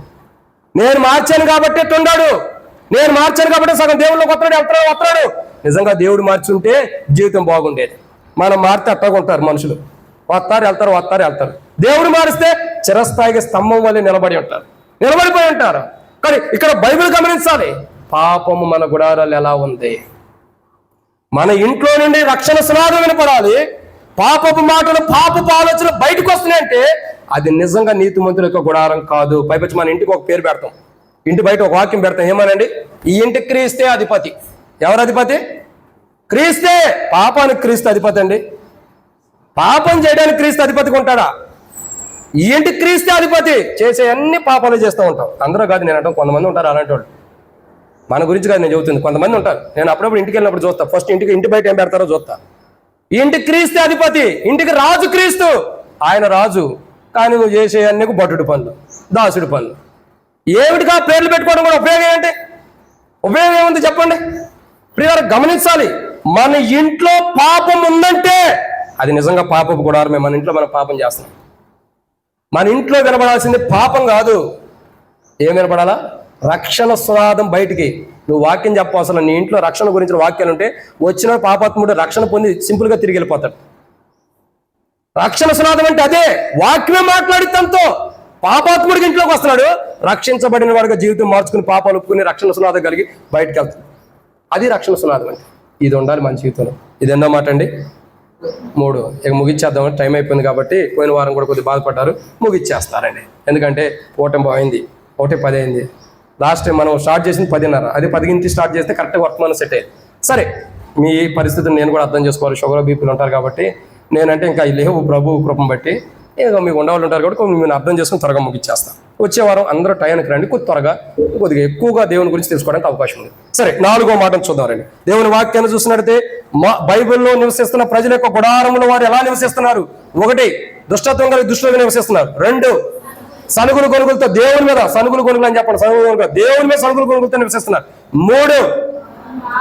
[SPEAKER 1] నేను మార్చాను కాబట్టి ఎట్టుండాడు, నేను మార్చాను కాబట్టి సగం దేవుళ్ళకి వస్తున్నాడు. నిజంగా దేవుడు మార్చుంటే జీవితం బాగుండేది. మనం మారితే అట్టగుంటారు మనుషులు, వస్తారు. దేవుడు మారిస్తే చిరస్థాయిగా స్తంభం వల్ల నిలబడిపోయి ఉంటారు. కానీ ఇక్కడ బైబిల్ గమనించాలి, పాపము మన గుడారాలు ఎలా ఉంది. మన ఇంట్లో నుండి రక్షణ సునాదం వినపడాలి. పాపపు మాటలు, పాపపు ఆలోచనలు బయటకు వస్తున్నాయంటే అది నిజంగా నీతిమంతుల యొక్క గుడారం కాదు. పైపచ్చి మన ఇంటికి ఒక పేరు పెడతాం, ఇంటి బయట ఒక వాక్యం పెడతాం, ఏమనండి? ఈ ఇంటికి క్రీస్తే అధిపతి. ఎవరు అధిపతి? క్రీస్తే. పాపానికి క్రీస్తు అధిపతి అండి. పాపం చేయడానికి క్రీస్తు అధిపతిగా ఉంటాడా? ఈ ఇంటికి క్రీస్తే అధిపతి. చేసే అన్ని పాపాలు చేస్తూ ఉంటాం. అందరూ కాదు నేను అంటాం, కొంతమంది ఉంటారు అలాంటి వాళ్ళు. మన గురించి కాదు నేను చెబుతుంది, కొంతమంది ఉంటారు. నేను అప్పుడప్పుడు ఇంటికి వెళ్ళినప్పుడు చూస్తా, ఫస్ట్ ఇంటి బయట ఏం పెడతారో చూస్తా. ఈ ఇంటికి క్రీస్తే అధిపతి, ఇంటికి రాజు క్రీస్తు, ఆయన రాజు. కానీ నువ్వు చేసే అన్ని బట్టుడు పనులు, దాసుడు పనులు. ఏమిటిగా పేర్లు పెట్టుకోవడం కూడా ఉపయోగం ఏంటి? ఉపయోగం ఏముంది చెప్పండి? ప్రియులారా గమనించాలి, మన ఇంట్లో పాపం ఉందంటే అది నిజంగా పాపపు గుడారమే. మన ఇంట్లో మనం పాపం చేస్తున్నాం. మన ఇంట్లో వినబడాల్సింది పాపం కాదు, ఏం వినపడాలా? రక్షణ సునాదం. బయటికి నువ్వు వాక్యం చెప్పవసరం, నీ ఇంట్లో రక్షణ గురించిన వాక్యాలు ఉంటే వచ్చిన పాపాత్ముడు రక్షణ పొంది సింపుల్గా తిరిగి వెళ్ళిపోతాడు. రక్షణ సునాదం అంటే అదే, వాక్యమే మాట్లాడి తనతో. పాపాత్ముడికి ఇంట్లోకి వస్తున్నాడు, రక్షించబడిన వాడిగా జీవితం మార్చుకుని పాపాలు ఒప్పుకుని రక్షణ సునాదం కలిగి బయటకు వెళ్తాడు. అది రక్షణ సునాదం అంటే. ఇది ఉండాలి మన జీవితంలో. ఇది ఎన్నో మాట అండి? 3. ఇక ముగిచ్చేద్దాం, టైం అయిపోయింది కాబట్టి. పోయిన వారం కూడా కొద్దిగా బాధపడ్డారు, ముగిచ్చేస్తారండి. ఎందుకంటే ఓటమి పోయింది, 1:10 అయింది. లాస్ట్ టైం మనం స్టార్ట్ చేసింది 10:30, అది 10కి స్టార్ట్ చేస్తే కరెక్ట్గా వర్తమానం సెట్ అయ్యేది. సరే, మీ పరిస్థితిని నేను కూడా అర్థం చేసుకోవాలి. షుగర్ బీపీలు ఉంటారు కాబట్టి నేనంటే ఇంకా లేవు ప్రభు కృపను బట్టి. ఏదో మీకు ఉండవాళ్ళు ఉంటారు కాబట్టి మేము అర్థం చేసుకుని త్వరగా ముగిచ్చేస్తాం. వచ్చే వారం అందరూ టైంకి రండి, కొద్దిగా ఎక్కువగా దేవుని గురించి తెలుసుకోవడానికి అవకాశం ఉంది. సరే, 4వ మాటను చూద్దామండి. దేవుని వాక్యాన్ని చూసినట్టయితే బైబిల్లో నివసిస్తున్న ప్రజల యొక్క గుడారంలో వారు ఎలా నివసిస్తున్నారు? 1, దుష్టత్వం కలిగి దుష్టులుగా నివసిస్తున్నారు. 2, సనుగులు కొనుగులతో దేవుని మీద, సనుగులు కొనుగులు అని చెప్పండి, దేవుని మీద సనుగులు కొనుగులతో నివసిస్తున్నారు. 3,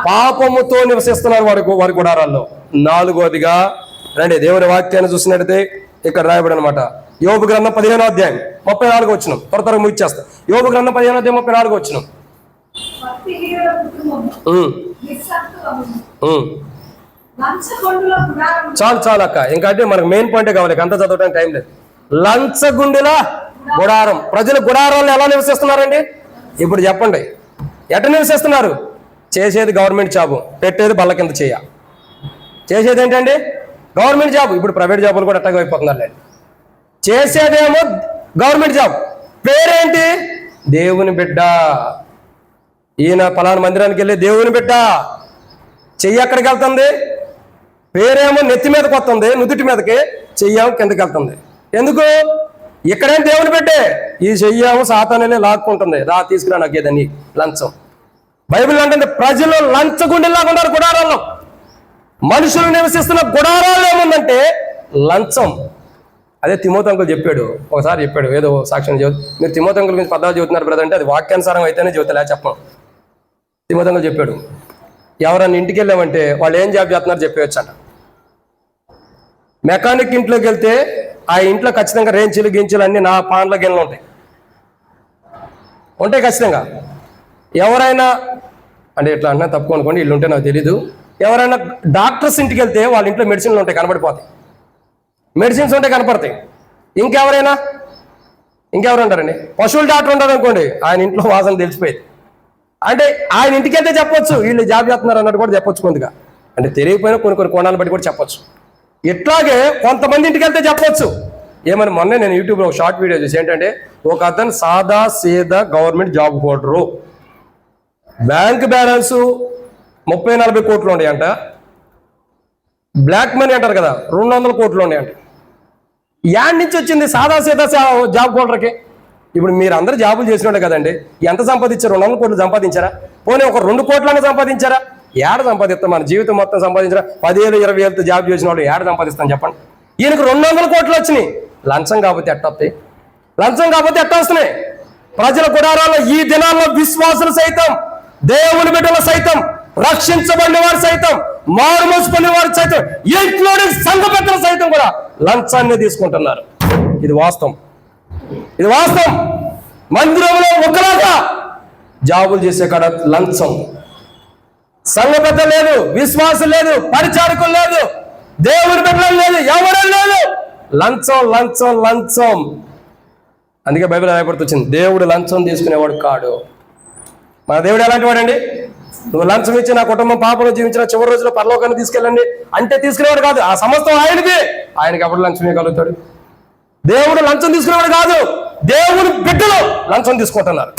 [SPEAKER 1] పాపముతో నివసిస్తున్నారు వారి గుడారాల్లో. 4వదిగా రండి, దేవుని వాక్యాన్ని చూసినట్టయితే ఇక్కడ రాయబడి అనమాట. యోబు గ్రంథం 15వ అధ్యాయం 34వ వచనం. త్వరగా ముగిచ్చేస్తా. యోబు గ్రంథం 15వ అధ్యాయం 34వ వచనం. చాలు అక్క, ఇంకా అంటే మనకు మెయిన్ పాయింటే కావాలి, అంతా చదవడానికి టైం లేదు. లంచగుండుల గుడారం. ప్రజలు గుడారాల్లో ఎలా నివసిస్తున్నారండి? ఇప్పుడు చెప్పండి, ఎట నివసిస్తున్నారు? చేసేది గవర్నమెంట్ జాబు, పెట్టేది బల్ల కింద చేసేది ఏంటండి? Government job. ఇప్పుడు ప్రైవేట్ జాబులు కూడా అట్టగా అయిపోతున్నారు. చేసేదేమో గవర్నమెంట్ జాబ్, పేరేంటి? దేవుని బిడ్డ. ఈయన పలానా మందిరానికి వెళ్ళి దేవుని బిడ్డ. చెయ్యి ఎక్కడికి వెళ్తుంది? పేరేమో నెత్తి మీదకి వస్తుంది, నుదుటి మీదకి. చెయ్యేమో కిందకి వెళ్తుంది. ఎందుకు? ఇక్కడేం దేవుని బిడ్డే, ఈ చెయ్యేమో సాతానే లాక్కుంటుంది. రా తీసుకురా నాకు ఏదని లంచం. బైబిల్ అంటే ప్రజలు లంచగుండెలాగా ఉన్నారు గుడారాల్లో. మనుషులు నివసిస్తున్న గుడారాలు ఏముందంటే లంచం. అదే తిమోతి అంకుల్ చెప్పాడు, ఒకసారి చెప్పాడు ఏదో సాక్ష్యం మీరు తిమోతి అంకుల్ గురించి పదాలు చెబుతున్నారు బ్రదర్ అంటే అది వాక్యానుసారం అయితేనే చెబుతా చెప్పం. తిమోతి అంకుల్ చెప్పాడు, ఎవరన్నా ఇంటికి వెళ్ళామంటే వాళ్ళు ఏం జాబ్ చేస్తున్నారు చెప్పవచ్చు అంట. మెకానిక్ ఇంట్లోకి వెళ్తే ఆ ఇంట్లో ఖచ్చితంగా రేంచీలు గించీలు అన్నీ నా పాన్ల గిన్నెలు ఉంటాయి ఖచ్చితంగా. ఎవరైనా అంటే ఎట్లా అన్నా తప్పు అనుకోండి, ఇల్లు ఉంటే నాకు తెలీదు. ఎవరైనా డాక్టర్స్ ఇంటికి వెళ్తే వాళ్ళ ఇంట్లో మెడిసిన్లు ఉంటాయి, కనబడిపోతాయి, మెడిసిన్స్ ఉంటాయి, కనపడతాయి. ఇంకెవరు ఉంటారండి? పశువుల డాక్టర్ ఉంటారు అనుకోండి, ఆయన ఇంట్లో వాసన తెలిసిపోయింది అంటే ఆయన ఇంటికి వెళ్తే చెప్పొచ్చు వీళ్ళు జాబ్ చేస్తున్నారు అన్నట్టు కూడా చెప్పొచ్చు. కొద్దిగా అంటే తెలియకపోయినా కొన్ని కోణాలను బట్టి కూడా చెప్పొచ్చు. ఇట్లాగే కొంతమంది ఇంటికి వెళ్తే చెప్పొచ్చు. ఏమని మొన్నే నేను యూట్యూబ్లో ఒక షార్ట్ వీడియో చూసి ఏంటంటే, ఒక అతను సాదా సీదా government job holder, bank balance 30-40 కోట్లు ఉన్నాయంట, బ్లాక్ మనీ అంటారు కదా 200 కోట్లు ఉన్నాయంట. యాడ్ నుంచి వచ్చింది సాదా సీదా జాబ్ హోల్డర్కి? ఇప్పుడు మీరు అందరూ జాబులు చేసినట్టే కదండి, ఎంత సంపాదించారు? 200 కోట్లు సంపాదించారా? పోనీ ఒక 2 కోట్లనే సంపాదించారా? ఏడ సంపాదిస్తాం? మన జీవితం మొత్తం సంపాదించారా? 10,000-20,000 జాబ్ చేసిన వాళ్ళు ఏడ సంపాదిస్తాం చెప్పండి? ఈయనకు 200 కోట్లు వచ్చినాయి. లంచం కాకపోతే ఎట్ట వస్తాయి? లంచం కాకపోతే ఎట్ట వస్తున్నాయి? ప్రజల గుడారాల్లో ఈ దినాల్లో విశ్వాసులు సైతం, దేవుని బిడ్డలు సైతం, రక్షించబడిన వారు సైతం, మారు మోసుకునే వారు సైతం, ఇంక్లూడింగ్ సంఘ పెద్దలు సైతం కూడా లంచాన్ని తీసుకుంటున్నారు. ఇది వాస్తవం, ఇది వాస్తవం. మందిరంలో ఒకలాగా జాబులు చేసే కాడ లంచం. సంఘ పెద్ద లేదు, విశ్వాసం లేదు, పరిచారకులు లేదు, దేవుని బిడ్డలు లేదు, ఎవరు లేదు. లంచం లంచం లంచం. అందుకే బైబిల్ రాయబడుతొచ్చింది, దేవుడు లంచం తీసుకునేవాడు కాడు. మన దేవుడు ఎలాంటి వాడండి? నువ్వు లంచం ఇచ్చి నా కుటుంబం పాపంలో జీవించిన చివరి రోజుల్లో పరలోకాన్ని తీసుకెళ్ళండి అంటే తీసుకునేవాడు కాదు. ఆ సమస్తం ఆయనది. ఆయనకి ఎవరు లంచం ఇవ్వగలుగుతాడు? దేవుడు లంచం తీసుకునేవాడు కాదు. దేవుని బిడ్డలు లంచం తీసుకుంటున్నారు.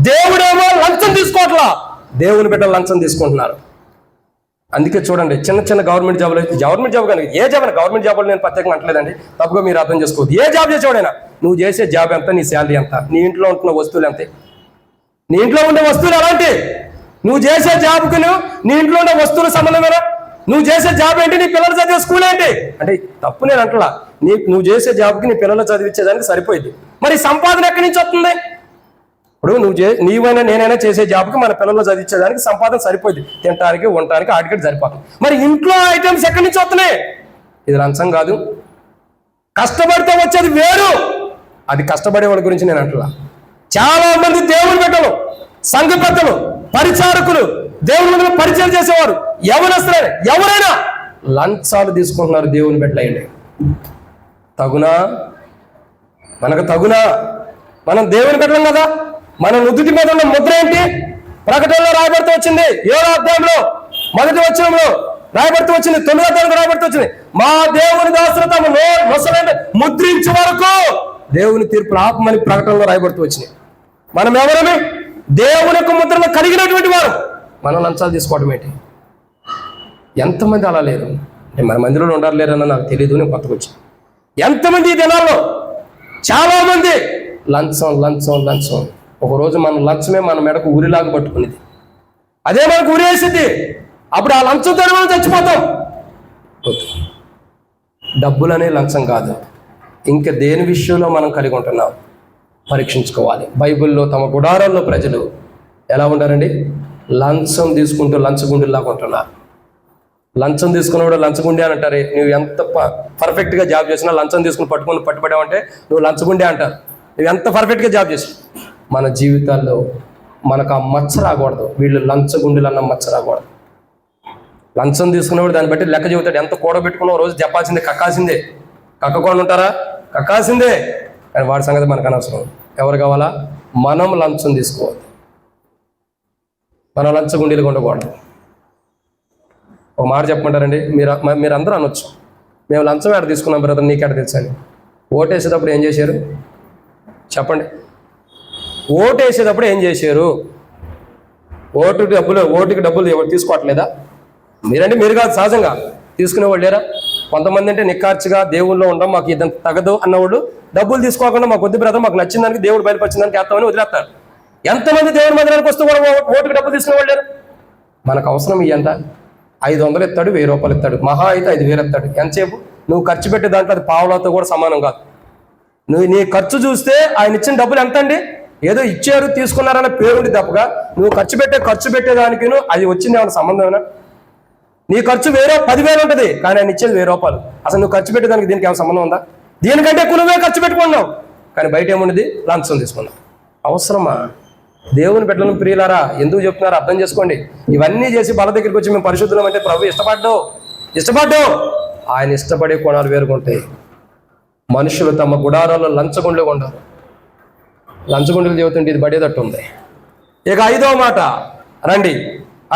[SPEAKER 1] దేవుడేమో లంచం తీసుకోవట్లా, దేవుని బిడ్డలు లంచం తీసుకుంటున్నారు. అందుకే చూడండి, చిన్న చిన్న గవర్నమెంట్ జాబ్ కానీ ఏ జాబ్ అయినా, గవర్నమెంట్ జాబులు నేను ప్రత్యేకంగా అంటలేదండి, తప్పుగా మీరు అర్థం చేసుకోవద్దు. ఏ జాబ్ చేసేవాడైనా నువ్వు చేసే జాబ్ ఎంత, నీ శాలరీ ఎంత, నీ ఇంట్లో ఉంటున్న వస్తువులు ఎంత, నీ ఇంట్లో ఉండే వస్తువులు ఎలాంటి, నువ్వు చేసే జాబ్కు నీ ఇంట్లో ఉండే వస్తువులు సంబంధమేనా? నువ్వు చేసే జాబ్ ఏంటి, నీ పిల్లలు చదివే స్కూల్ ఏంటి అంటే తప్పు నేను అంటలా. నువ్వు చేసే జాబ్కి నీ పిల్లలు చదివించేదానికి సరిపోయింది. మరి సంపాదన ఎక్కడి నుంచి వస్తుంది? ఇప్పుడు నీవైనా నేనైనా చేసే జాబ్కి మన పిల్లలు చదివించేదానికి సంపాదన సరిపోయింది, తినడానికి ఉండటానికి ఆడికి సరిపోతుంది. మరి ఇంట్లో ఐటమ్స్ ఎక్కడి నుంచి వస్తున్నాయి? ఇది లంచం కాదు. కష్టపడితే వచ్చేది వేరు, అది కష్టపడే వాళ్ళ గురించి నేను అంటలా. చాలా మంది దేవుని బిడ్డలు, సంఘ పెద్దలు, పరిచారకులు, దేవుని పరిచయం చేసేవారు ఎవరైనా లంచాలు తీసుకుంటున్నారు. దేవుని బిడ్డలైంది తగునా? మనకు తగునా? మనం దేవుని బిడ్డలం కదా. మన నుదుటి మీద ఉన్న ముద్ర ఏంటి? ప్రకటనలో రాయబడుతూ వచ్చింది, 7వ అధ్యాయంలో 1వ వచనంలో రాయబడుతూ వచ్చింది, 9వ అధ్యాయంలో రాయబడుతూ వచ్చింది, మా దేవుని దాసులు తమ నొసలను ముద్రించే వరకు దేవుని తీర్పులు ఆపమని ప్రకటనలో రాయబడుతూ వచ్చినాయి. మనం ఎవరమే? దేవుని యొక్క ముద్రను కలిగినటువంటి వారు. మనం లంచాలు తీసుకోవడం ఏంటి? ఎంతమంది అలా లేరు? మన మందిలో ఉండాలి లేరన్న నాకు తెలియదు, నేను కొత్తగా వచ్చి. ఎంతమంది ఈ దినాల్లో చాలా మంది లంచం లంచం లంచం. ఒకరోజు మన లంచమే మన మెడకు ఊరిలాగా పట్టుకునేది, అదే మనకు ఊరి వేసింది. అప్పుడు ఆ లంచంతో మనం చచ్చిపోతాం. డబ్బులనే లంచం కాదు, ఇంకా దేని విషయంలో మనం కలిగి ఉంటున్నాం పరీక్షించుకోవాలి. బైబిల్లో తమ గుడారాల్లో ప్రజలు ఎలా ఉంటారండి? లంచం తీసుకుంటూ లంచగుండిలాగా ఉంటున్నారు. లంచం తీసుకున్నవాడు లంచగుండి అని అంటారు. నువ్వు ఎంత పర్ఫెక్ట్గా జాబ్ చేసినా లంచం తీసుకుని పట్టుబడావంటే నువ్వు లంచగుండి అంటారు. నువ్వు ఎంత పర్ఫెక్ట్గా జాబ్ చేసి. మన జీవితాల్లో మనకు ఆ మచ్చ రాకూడదు. వీళ్ళు లంచగుండిలు అన్న మచ్చ రాకూడదు. లంచం తీసుకున్నవాడు దాన్ని బట్టి లెక్క చెబుతాడు. ఎంత కూడబెట్టుకున్నావు రోజు చెప్పాల్సిందే, కక్కాల్సిందే. కక్కకుండా ఉంటారా? కక్కాల్సిందే. కానీ వాడి సంగతి మనకు అనవసరం. ఎవరు కావాలా? మనం లంచం తీసుకోవద్దు, మనం లంచగుండీలు ఉండకూడదు. ఒక మాట చెప్పమంటారండి, మీరు అందరూ అనొచ్చు, మేము లంచం ఎక్కడ తీసుకున్నాం బ్రదర్, నీకెక్కడ తెలుసండి. ఓటేసేటప్పుడు ఏం చేశారు చెప్పండి? ఓటేసేటప్పుడు ఏం చేశారు? ఓటుకి డబ్బులు ఎవరు తీసుకోవట్లేదా? మీరంటే మీరు కాదు, సహజంగా తీసుకునేవాళ్ళు లేరా? కొంతమంది అంటే నిక్కార్చిగా దేవుళ్ళు ఉండడం, మాకు ఇదంతా తగదు అన్నవాళ్ళు డబ్బులు తీసుకోకుండా మాకు వద్దు బ్రదర్, మాకు నచ్చిన దానికి దేవుడు బయటపరిచిన దానికి వేస్తామని వదిలేస్తారు. ఎంతమంది దేవుడి మందిరానికి వస్తూ కూడా ఓటుకి డబ్బులు తీసుకునేవాళ్ళు లేరు? మనకు అవసరం ఇయ్యంత 500 ఇస్తాడు, 1000 రూపాయలు ఇస్తాడు, మహా అయితే 5,000 ఇస్తాడు. ఎంతసేపు నువ్వు ఖర్చు పెట్టే దాంట్లో అది పావులతో కూడా సమానం కాదు. నువ్వు నీ ఖర్చు చూస్తే ఆయన ఇచ్చిన డబ్బులు ఎంత అండి? ఏదో ఇచ్చారు తీసుకున్నారన్న పేరుండి తప్పగా నువ్వు ఖర్చు పెట్టేదానికి అది వచ్చింది ఏమైనా సంబంధమేనా? నీ ఖర్చు 10,000 ఉంటుంది, కానీ ఆయన ఇచ్చేది 1,000 రూపాయలు. అసలు నువ్వు ఖర్చు పెట్టేదానికి దీనికి ఏమైనా సంబంధం ఉందా? దీనికంటే ఎక్కువ నువ్వే ఖర్చు పెట్టుకున్నావు, కానీ బయట ఏముండేది? లంచం తీసుకున్నావు. అవసరమా? దేవుని బిడ్డలను ప్రియులారా ఎందుకు చెప్తున్నారో అర్థం చేసుకోండి. ఇవన్నీ చేసి బల దగ్గరికి వచ్చి మేము పరిశుద్ధులం అంటే ప్రభు ఇష్టపడ్డావు. ఆయన ఇష్టపడే కోణాలు వేరుగుంటాయి. మనుషులు తమ గుడారాల్లో లంచగొండలు ఉంటారు. లంచగొండలు చెబుతుంటే ఇది పడేటట్టు ఉంది. ఇక 5వ మాట రండి.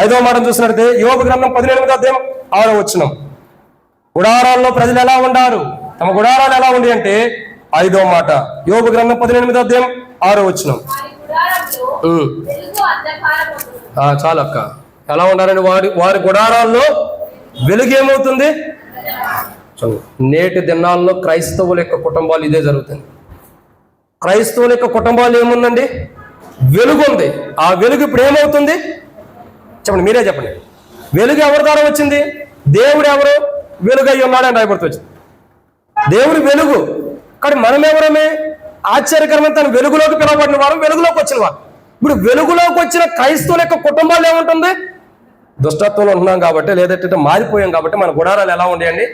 [SPEAKER 1] 5వ మాటను చూసినట్లయితే యోబు గ్రంథం 18వ అధ్యాయం 6వ వచనం. గుడారాల్లో ప్రజలు ఎలా ఉండారు? తమ గుడారాలు ఎలా ఉంది అంటే 5వ మాట యోబు గ్రంథం 18వ అధ్యాయం 6వ వచనం. చాలు అక్క. ఎలా ఉండాలని వారి గుడారాల్లో వెలుగు ఏమవుతుంది? నేటి దినాల్లో క్రైస్తవుల యొక్క కుటుంబాలు ఇదే జరుగుతుంది. క్రైస్తవుల యొక్క కుటుంబాలు ఏముందండి? వెలుగు ఉంది. ఆ వెలుగు ఇప్పుడు ఏమవుతుంది చెప్పండి, మీరే చెప్పండి. వెలుగు ఎవరి ద్వారా వచ్చింది? దేవుడు ఎవరు? వెలుగు అయ్యి ఉన్నాడు అని రాయబడుతూ వచ్చింది. దేవుడు వెలుగు, కానీ మనం ఎవరమే? ఆశ్చర్యకరమైన తన వెలుగులోకి పిలవబడిన వారు, వెలుగులోకి వచ్చిన వారు. ఇప్పుడు వెలుగులోకి వచ్చిన క్రైస్తవుల యొక్క కుటుంబాలు ఏముంటుంది? దుష్టత్వంలో ఉంటున్నాం కాబట్టి, లేదంటే మారిపోయాం కాబట్టి మన గుడారాలు ఎలా ఉండేయండి?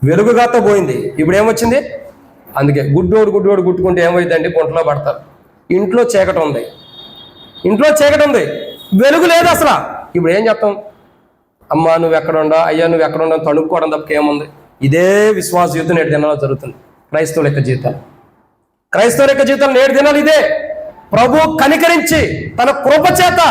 [SPEAKER 1] వెలుగుగాతో పోయింది. ఇప్పుడు ఏమొచ్చింది? అందుకే గుడ్డోడు గుట్టుకుంటే ఏమైందండి? గుంటలో పడతారు. ఇంట్లో చీకటి ఉంది, వెలుగు లేదు అసలు. ఇప్పుడు ఏం చెప్తాం? అమ్మా నువ్వు ఎక్కడ ఉండా, అయ్యా నువ్వు ఎక్కడ ఉండా తడుపుకోవడం తప్ప ఏముంది? ఇదే విశ్వాస జీవితం నేటి దినాల్లో జరుగుతుంది. క్రైస్తవుల యొక్క జీవితాలు నేటి దినాలు ఇదే. ప్రభు కనికరించి తన కృప చేత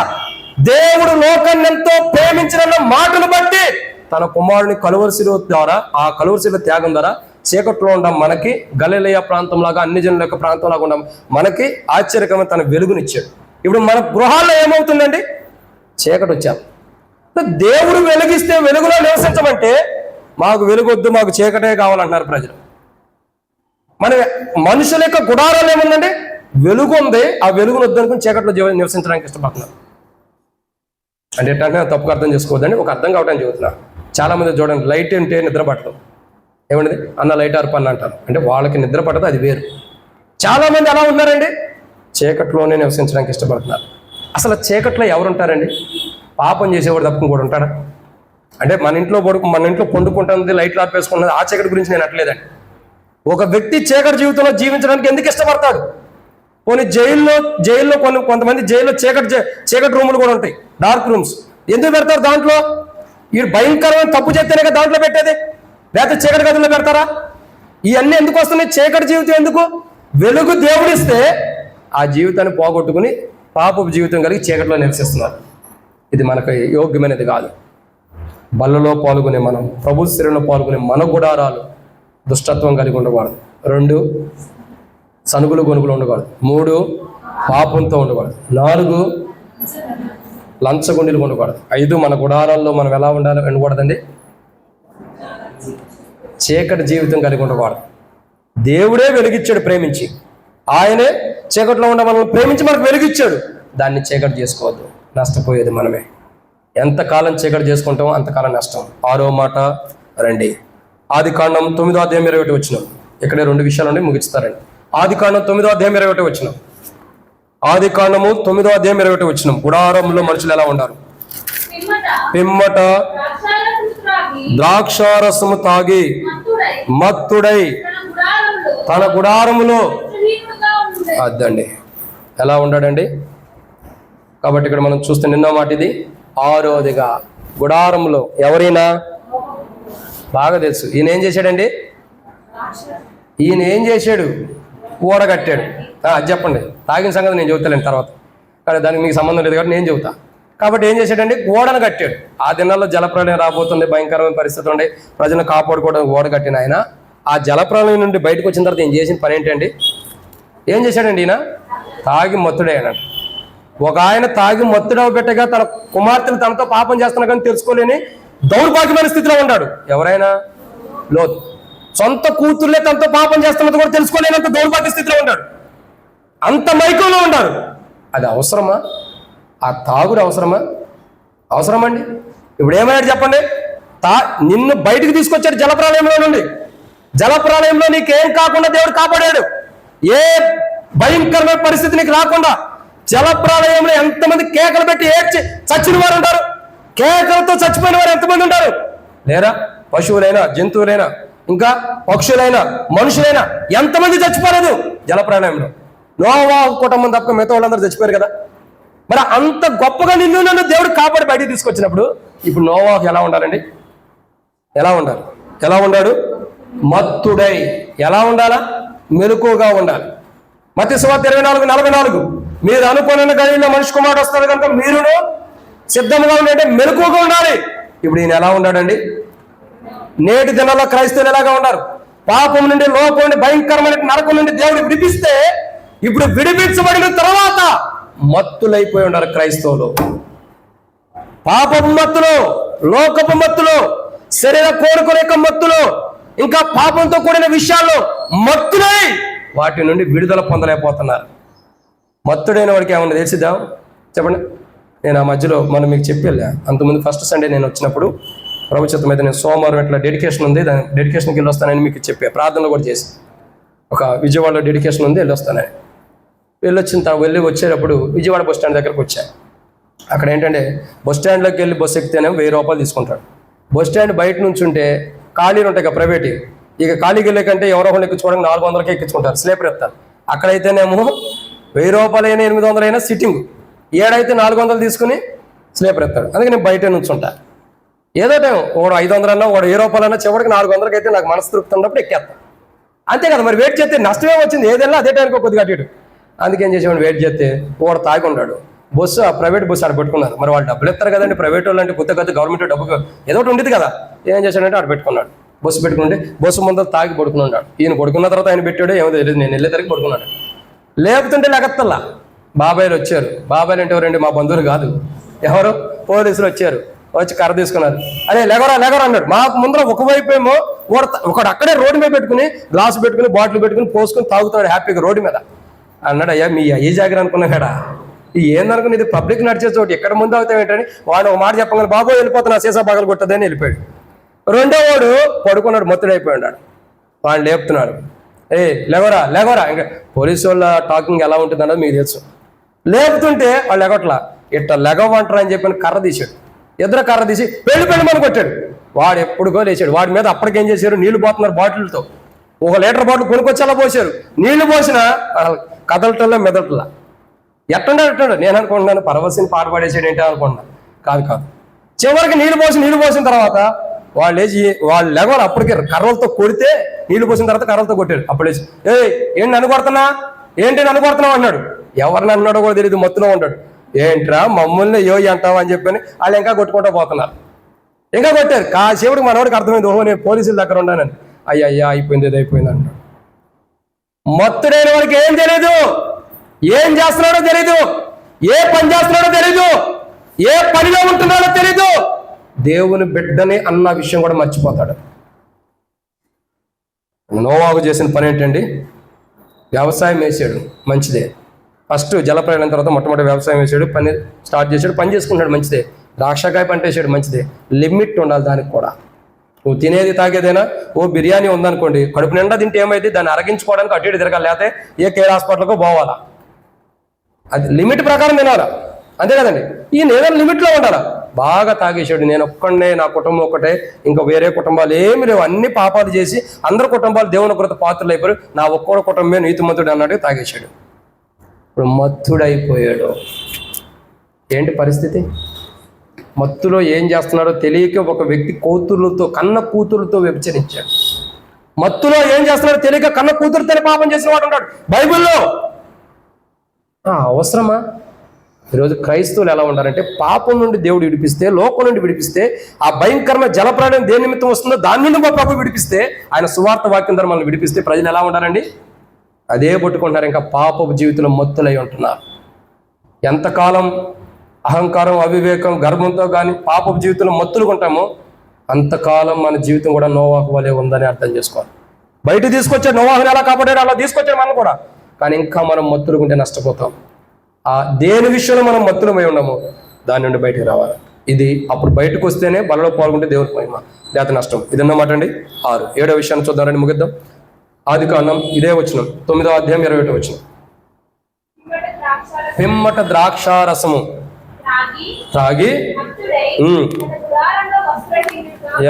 [SPEAKER 1] దేవుడు లోకాన్ని ఎంతో ప్రేమించిన మాటలు బట్టి తన కుమారుని కలువరిశిలో ద్వారా, ఆ కలువరిశిలో త్యాగం ద్వారా చీకట్లో ఉండం మనకి, గలిలయ ప్రాంతంలాగా అన్ని జనుల యొక్క ప్రాంతంలాగా ఉండం మనకి ఆశ్చర్యకరమైన తన వెలుగునిచ్చాడు. ఇప్పుడు మన గృహాల్లో ఏమవుతుందండి? చీకటి వచ్చాం. దేవుడు వెలుగిస్తే వెలుగులో నివసించమంటే మాకు వెలుగొద్దు, మాకు చీకటే కావాలంటున్నారు ప్రజలు. మన మనుషుల యొక్క గుడారాలు ఏముందండి? వెలుగు ఉంది. ఆ వెలుగును వద్దనుకుని చీకట్లో నివసించడానికి ఇష్టపడుతున్నారు. అంటే తప్పుగా అర్థం చేసుకోవద్దని ఒక అర్థం కావడానికి చెబుతున్నా. చాలా మంది చూడండి, లైట్ అంటే నిద్ర పట్టడం. ఏమండి అన్న లైట్ ఆర్పన్న అంటారు. అంటే వాళ్ళకి నిద్ర పట్టదు, అది వేరు. చాలా మంది అలా ఉన్నారండి, చీకట్లోనే నివసించడానికి ఇష్టపడుతున్నారు. అసలు చీకట్లో ఎవరు ఉంటారండి? పాపం చేసేవాడు తప్పకుండా కూడా ఉంటాడా? అంటే మన ఇంట్లో పండుకుంటుంది, లైట్లు ఆర్పేసుకుంటుంది, ఆ చీకటి గురించి నేను అనట్లేదండి. ఒక వ్యక్తి చీకటి జీవితంలో జీవించడానికి ఎందుకు ఇష్టపడతాడు? కొన్ని జైల్లో కొంతమంది జైల్లో చీకటి రూములు కూడా ఉంటాయి, డార్క్ రూమ్స్. ఎందుకు పెడతారు దాంట్లో? ఈ భయంకరమైన తప్పు చేస్తేనే కదా దాంట్లో పెట్టేది, లేకపోతే చీకటి గదుల్లో పెడతారా? ఇవన్నీ ఎందుకు వస్తున్నాయి? చీకటి జీవితం ఎందుకు? వెలుగు దేవుడిస్తే ఆ జీవితాన్ని పోగొట్టుకుని పాపపు జీవితం కలిగి చీకటిలో నివసిస్తున్నారు. ఇది మనకు యోగ్యమైనది కాదు. బల్లలో పాల్గొనే మనం, ప్రభు శరీరంలో పాల్గొనే మన గుడారాలు దుష్టత్వం కలిగి ఉండకూడదు. 2 సనుగులు గొనుగులు ఉండకూడదు. 3 పాపంతో ఉండకూడదు. 4 లంచగొండిలు ఉండకూడదు. 5 మన గుడారాల్లో మనం ఎలా ఉండకూడదండి? చీకటి జీవితం కలిగి ఉండకూడదు. దేవుడే వెలిగించాడు ప్రేమించి, ఆయనే చీకట్లో ఉండ మనల్ని ప్రేమించి మనకు వెలిగించాడు. దాన్ని చీకటి చేసుకోవద్దు, నష్టపోయేది మనమే. ఎంతకాలం చీకటి చేసుకుంటామో అంతకాలం నష్టం. 6వ మాట రండి. ఆదికాండం 9వ అధ్యాయం 21 వచనం. ఇక్కడే 2 విషయాలు ఉండి ముగిస్తారండి. ఆదికాండం 9వ అధ్యాయం 21 వచనం. ఆదికాండము 9వ అధ్యాయం 21 వచనం. గుడారంలో మనుషులు ఎలా ఉన్నారు? పిమ్మట ద్రాక్షారసము తాగి మత్తుడై తన గుడారములో, అద్దండి ఎలా ఉన్నాడండి? కాబట్టి ఇక్కడ మనం చూస్తే నిన్న మాట ఇది. 6వదిగా గుడారంలో ఎవరైనా బాగా తెలుసు. ఈయన ఏం చేశాడండి? ఈయన ఏం చేశాడు? ఓడగట్టాడు. చెప్పండి, తాగిన సంగతి నేను చెబుతాను తర్వాత, కానీ దానికి మీకు సంబంధం లేదు కాబట్టి నేను చెబుతా. కాబట్టి ఏం చేశాడండి? ఓడను కట్టాడు. ఆ దినాల్లో జలప్రళయం రాబోతుంది, భయంకరమైన పరిస్థితి ఉండే, ప్రజలను కాపాడుకోవడానికి ఓడ కట్టిన ఆయన ఆ జలప్రళయం నుండి బయటకు వచ్చిన తర్వాత ఏం చేసిన పని ఏంటండి? ఏం చేశాడండి? ఈయన తాగి మత్తుడే అన్నట్టు. ఒక ఆయన తాగి మత్తుడవ పెట్టగా తన కుమార్తెను తనతో పాపం చేస్తున్నా కానీ తెలుసుకోలేని దౌర్భాగ్యమైన స్థితిలో ఉన్నాడు. ఎవరైనా? లోతు. సొంత కూతుర్లే తనతో పాపం చేస్తున్నది కూడా తెలుసుకోలేనంత దౌర్భాగ్య స్థితిలో ఉన్నాడు. అంత మైకంలో ఉన్నారు. అది అవసరమా? ఆ తాగుడు అవసరమా? అవసరమండి. ఇప్పుడు ఏమయ్యాడు చెప్పండి? నిన్ను బయటికి తీసుకొచ్చాడు జలప్రలయంలో నుండి. జలప్రలయంలో నీకేం కాకుండా దేవుడు కాపాడాడు. ఏ భయంకరమైన పరిస్థితి నీకు రాకుండా. జలప్రలయంలో ఎంతమంది కేకలు పెట్టి ఏడ్చి చచ్చిన వారు ఉంటారు, కేకలతో చచ్చిపోయిన వారు ఎంతమంది ఉంటారు లేరా? పశువులైనా, జంతువులైనా, ఇంకా పక్షులైనా, మనుషులైనా ఎంతమంది చచ్చిపోలేదు జలప్రలయంలో? నోవాహు కుటుంబం తప్ప మిగతా వాళ్ళందరూ చచ్చిపోయారు కదా. మరి అంత గొప్పగా నన్ను దేవుడు కాపాడి బయటికి తీసుకొచ్చినప్పుడు ఇప్పుడు నోవాహు ఎలా ఉండాలండి? ఎలా ఉండాలి? ఎలా ఉన్నాడు? మత్తుడై. ఎలా ఉండాలా? మెలకువగా ఉండాలి. మత్తయి సువార్త 24:44 మీరు అనుకున్న గడిలో మనిషి కుమారుడు వస్తాడు కనుక మీరును సిద్ధంగా ఉండాలంటే మెలకువగా ఉండాలి. ఇప్పుడు ఈయన ఎలా ఉన్నాడండి? నేటి దినాల్లో క్రైస్తవులు ఎలాగా ఉన్నారు? పాపం నుండి, లోపం నుండి, భయంకరమైన నరకం నుండి దేవుడు విడిపిస్తే ఇప్పుడు విడిపించబడిన తర్వాత మత్తులైపోయి ఉన్నారు క్రైస్తవులు. పాపపు మత్తులో, లోకపు మత్తులో, శరీర కోరికల యొక్క మత్తులో, ఇంకా పాపంతో కూడిన విషయాల్లో మత్తులై వాటి నుండి విడుదల పొందలేకపోతున్నారు. మత్తుడైన వాడికి ఏమన్నా తెలిసిద్దా? చెప్పండి. నేను ఆ మధ్యలో మనం మీకు చెప్పేళ్ళా, అంతకుముందు ఫస్ట్ సండే నేను వచ్చినప్పుడు ప్రభుత్వం మీద నేను సోమవారం ఇట్లా డెడికేషన్ ఉంది, దాని డెడికేషన్కి వెళ్ళి వస్తానని మీకు చెప్పా. ప్రార్థనలు కూడా చేసి ఒక విజయవాడలో డెడికేషన్ ఉంది, వెళ్ళి వస్తానని. వెళ్ళి వచ్చేటప్పుడు విజయవాడ బస్ స్టాండ్ దగ్గరకు వచ్చాను. అక్కడ ఏంటంటే బస్ స్టాండ్లోకి వెళ్ళి బస్సు ఎక్కితేనే 1000 రూపాయలు తీసుకుంటాడు. బస్ స్టాండ్ బయట నుంచి ఉంటే ఖాళీలు ఉంటాయి కదా ప్రైవేట్, ఇక ఖాళీకి వెళ్ళే కంటే ఎవరో ఒకళ్ళు ఎక్కించుకోవడానికి 400కే ఎక్కించుకుంటారు, స్లీపర్ ఎత్తారు. అక్కడైతేనేమో 1000 రూపాయలైనా 800 అయినా సిట్టింగ్, ఏడైతే 400 తీసుకుని స్లీపర్ ఎత్తాడు. అందుకే నేను బయట నుంచి ఉంటా. ఏదో టైం ఒకడు 500 అన్నా, ఒకడు 1000 రూపాయలన్నా, చివరికి 400కి అయితే నాకు మనసు తృప్తి ఉన్నప్పుడు ఎక్కేస్తాను. అంతే కదా. మరి వెయిట్ చేస్తే నష్టమే వచ్చింది, ఏదైనా అదే టైంకి కొద్దిగా అటు. అందుకేం చేసేవాడు, వెయిట్ చేస్తే ఒకడు తాగి ఉన్నాడు. బస్సు ఆ ప్రైవేట్ బస్సు ఆడ పెట్టుకున్నారు. మరి వాళ్ళు డబ్బులు ఇస్తారు కదండి, ప్రైవేట్ వాళ్ళు అంటే కొత్త గవర్నమెంట్ డబ్బు ఏదో ఒకటి ఉండేది కదా. ఏం చేశాడంటే ఆడ పెట్టుకున్నాడు, బస్సు పెట్టుకుంటే బస్సు ముందర తాగి పడుకున్నాడు. ఈయన పడుకున్న తర్వాత ఆయన పెట్టాడో ఏమో తెలియదు, నేను వెళ్ళేసరికి పడుకున్నాడు. లేపుతుంటే లెగత్తల్లా బాబాయిలు వచ్చారు. బాబాయిలు అంటే ఎవరండి? మా బంధువులు కాదు, ఎవరు? పోలీసులు వచ్చారు. వచ్చి కర్ర తీసుకున్నారు. అరే లెగరా లెగరా అన్నాడు. మా ముందర ఒకవైపు ఏమో ఒకడు అక్కడే రోడ్డు మీద పెట్టుకుని గ్లాసు పెట్టుకుని బాటిల్ పెట్టుకుని పోసుకుని తాగుతాడు హ్యాపీగా రోడ్డు మీద. అన్నాడు, అయ్యా మీ అయ్యే జాగ్రత్త అనుకున్నాడా? ఏందనుకుని ఇది పబ్లిక్ నడిచే చోటు, ఎక్కడ ముందు అవుతావు ఏంటని వాడు ఒక మాట చెప్పగానే బాబు వెళ్ళిపోతున్నా, సీసా పగలు కొట్టదని వెళ్ళిపోయాడు. రెండో వాడు పడుకున్నాడు, మొత్తుడైపోయాడు. వాడు లేపుతున్నాడు, ఏ లెగరా లెగరా. ఇంకా పోలీసు వాళ్ళ టాకింగ్ ఎలా ఉంటుంది అన్నది మీకు తెలుసు. లేపుతుంటే వాళ్ళు లెగట్లా, ఇట్లా లెగవంటారు అని చెప్పి కర్ర తీశాడు. ఎదురు కర్ర తీసి పెళ్ళి కొట్టాడు. వాడు ఎప్పుడుగో లేచాడు. వాడి మీద అప్పటికేం చేశారు, నీళ్లు పోతున్నారు బాటిల్తో. 1 లీటర్ బాటిల్ కొనుక్కొచ్చేలా పోసారు. నీళ్లు పోసిన కదలటంలో మెదటలా ఎట్టంటాడు. నేను అనుకుంటున్నాను పరవశిని పాట పాడేసాడు ఏంటి అనుకుంటున్నాను. కాదు. చివరికి నీళ్లు పోసిన తర్వాత వాళ్ళు లేచి వాళ్ళు లెగవాలి. అప్పటికే కర్రలతో కొడితే నీళ్లు పోసిన తర్వాత కర్రలతో కొట్టారు. అప్పుడు లేచి ఏంటి నన్ను కొడుతున్నావు అన్నాడు. ఎవరిని అన్నాడో కూడా తెలియదు, మత్తులో ఉంటాడు. ఏంట్రా మమ్మల్ని అంటావా అని చెప్పని వాళ్ళు ఇంకా కొట్టుకుంటూ పోతున్నారు. ఇంకా కొట్టారు. కాసేపుడికి మనవాడికి అర్థమైంది, ఓహో నేను పోలీసుల దగ్గర ఉన్నానని. అయ్యా అయిపోయింది అంటాడు. మత్తుడైన వాడికి ఏం తెలియదు, ఏం చేస్తున్నాడో తెలీదు, ఏ పని చేస్తున్నాడో తెలీదు, ఏ పనిలో ఉంటున్నాడో తెలీదు. దేవుని బిడ్డని అన్న విషయం కూడా మర్చిపోతాడు. నోవాహు చేసిన పని ఏంటండి? వ్యవసాయం వేసాడు, మంచిదే. ఫస్ట్ జలప్రయాణం తర్వాత మొట్టమొదటి వ్యవసాయం వేసాడు, పని స్టార్ట్ చేశాడు, పని చేసుకుంటాడు, మంచిదే. ద్రాక్షకాయ పంట వేసాడు, మంచిదే. లిమిట్ ఉండాలి దానికి కూడా. నువ్వు తినేది తాగేదైనా బిర్యానీ ఉందనుకోండి, కడుపు నిండా తింటే ఏమైతే దాన్ని అరగించుకోవడానికి అటు ఇటు తిరగాలి, లేకపోతే ఏ కేర్ హాస్పిటల్కో పోవాలా. అది లిమిట్ ప్రకారం తినాలా, అంతే కదండి. ఈయన ఏదైనా లిమిట్లో ఉండాలా. బాగా తాగేసాడు. నేను ఒక్కడే, నా కుటుంబం ఒక్కటే, ఇంకా వేరే కుటుంబాలు ఏమి లేవు, అన్ని పాపాలు చేసి అందరు కుటుంబాలు దేవుని కృత పాత్రలు అయిపోయారు, నా ఒక్కడు కుటుంబమే నీతిమంతుడు అన్నాడు, తాగేశాడు. ఇప్పుడు మత్తుడైపోయాడు. ఏంటి పరిస్థితి? మత్తులో ఏం చేస్తున్నాడో తెలియక ఒక వ్యక్తి కన్న కూతురుతో వ్యభిచరించాడు. మత్తులో ఏం చేస్తున్నాడో తెలియక కన్న కూతురుతోనే పాపం చేసిన వాడు ఉంటాడు బైబిల్లో. అవసరమా? ఈరోజు క్రైస్తవులు ఎలా ఉండాలంటే పాపం నుండి దేవుడు విడిపిస్తే, లోకం నుండి విడిపిస్తే, ఆ భయంకరమైన జలప్రళయం దేని నిమిత్తం వస్తుందో దాని నుండి మా ప్రభు విడిపిస్తే, ఆయన సువార్త వాక్యం ద్వారా మనల్ని విడిపిస్తే ప్రజలు ఎలా ఉండాలండి? అదే పట్టుకుంటారు. ఇంకా పాపపు జీవితంలో మత్తులై ఉంటున్నారు. ఎంతకాలం అహంకారం, అవివేకం, గర్భంతో కానీ పాపపు జీవితంలో మత్తులు ఉంటామో అంతకాలం మన జీవితం కూడా నోవాహు వలె ఉందని అర్థం చేసుకోవాలి. బయట తీసుకొచ్చే నోవాహుని ఎలా కాపాడాడు అలా తీసుకొచ్చాడు మనం కూడా. కానీ ఇంకా మనం మత్తులుకుంటే నష్టపోతాం. దేని విషయంలో మనం మత్తులమై ఉన్నామో దాని నుండి బయటకు రావాలి. ఇది అప్పుడు బయటకు వస్తేనే బలలో పాల్గొంటే దేవునికి మహిమ, లేకపోతే నష్టం. ఇది అన్నమాట అండి. 6. 7వ విషయాన్ని చూద్దామండి, ముగిద్దాం. ఆదికాండం ఇదే వచనం 9వ అధ్యాయం 21వ వచనం. పిమ్మట ద్రాక్షారసము త్రాగి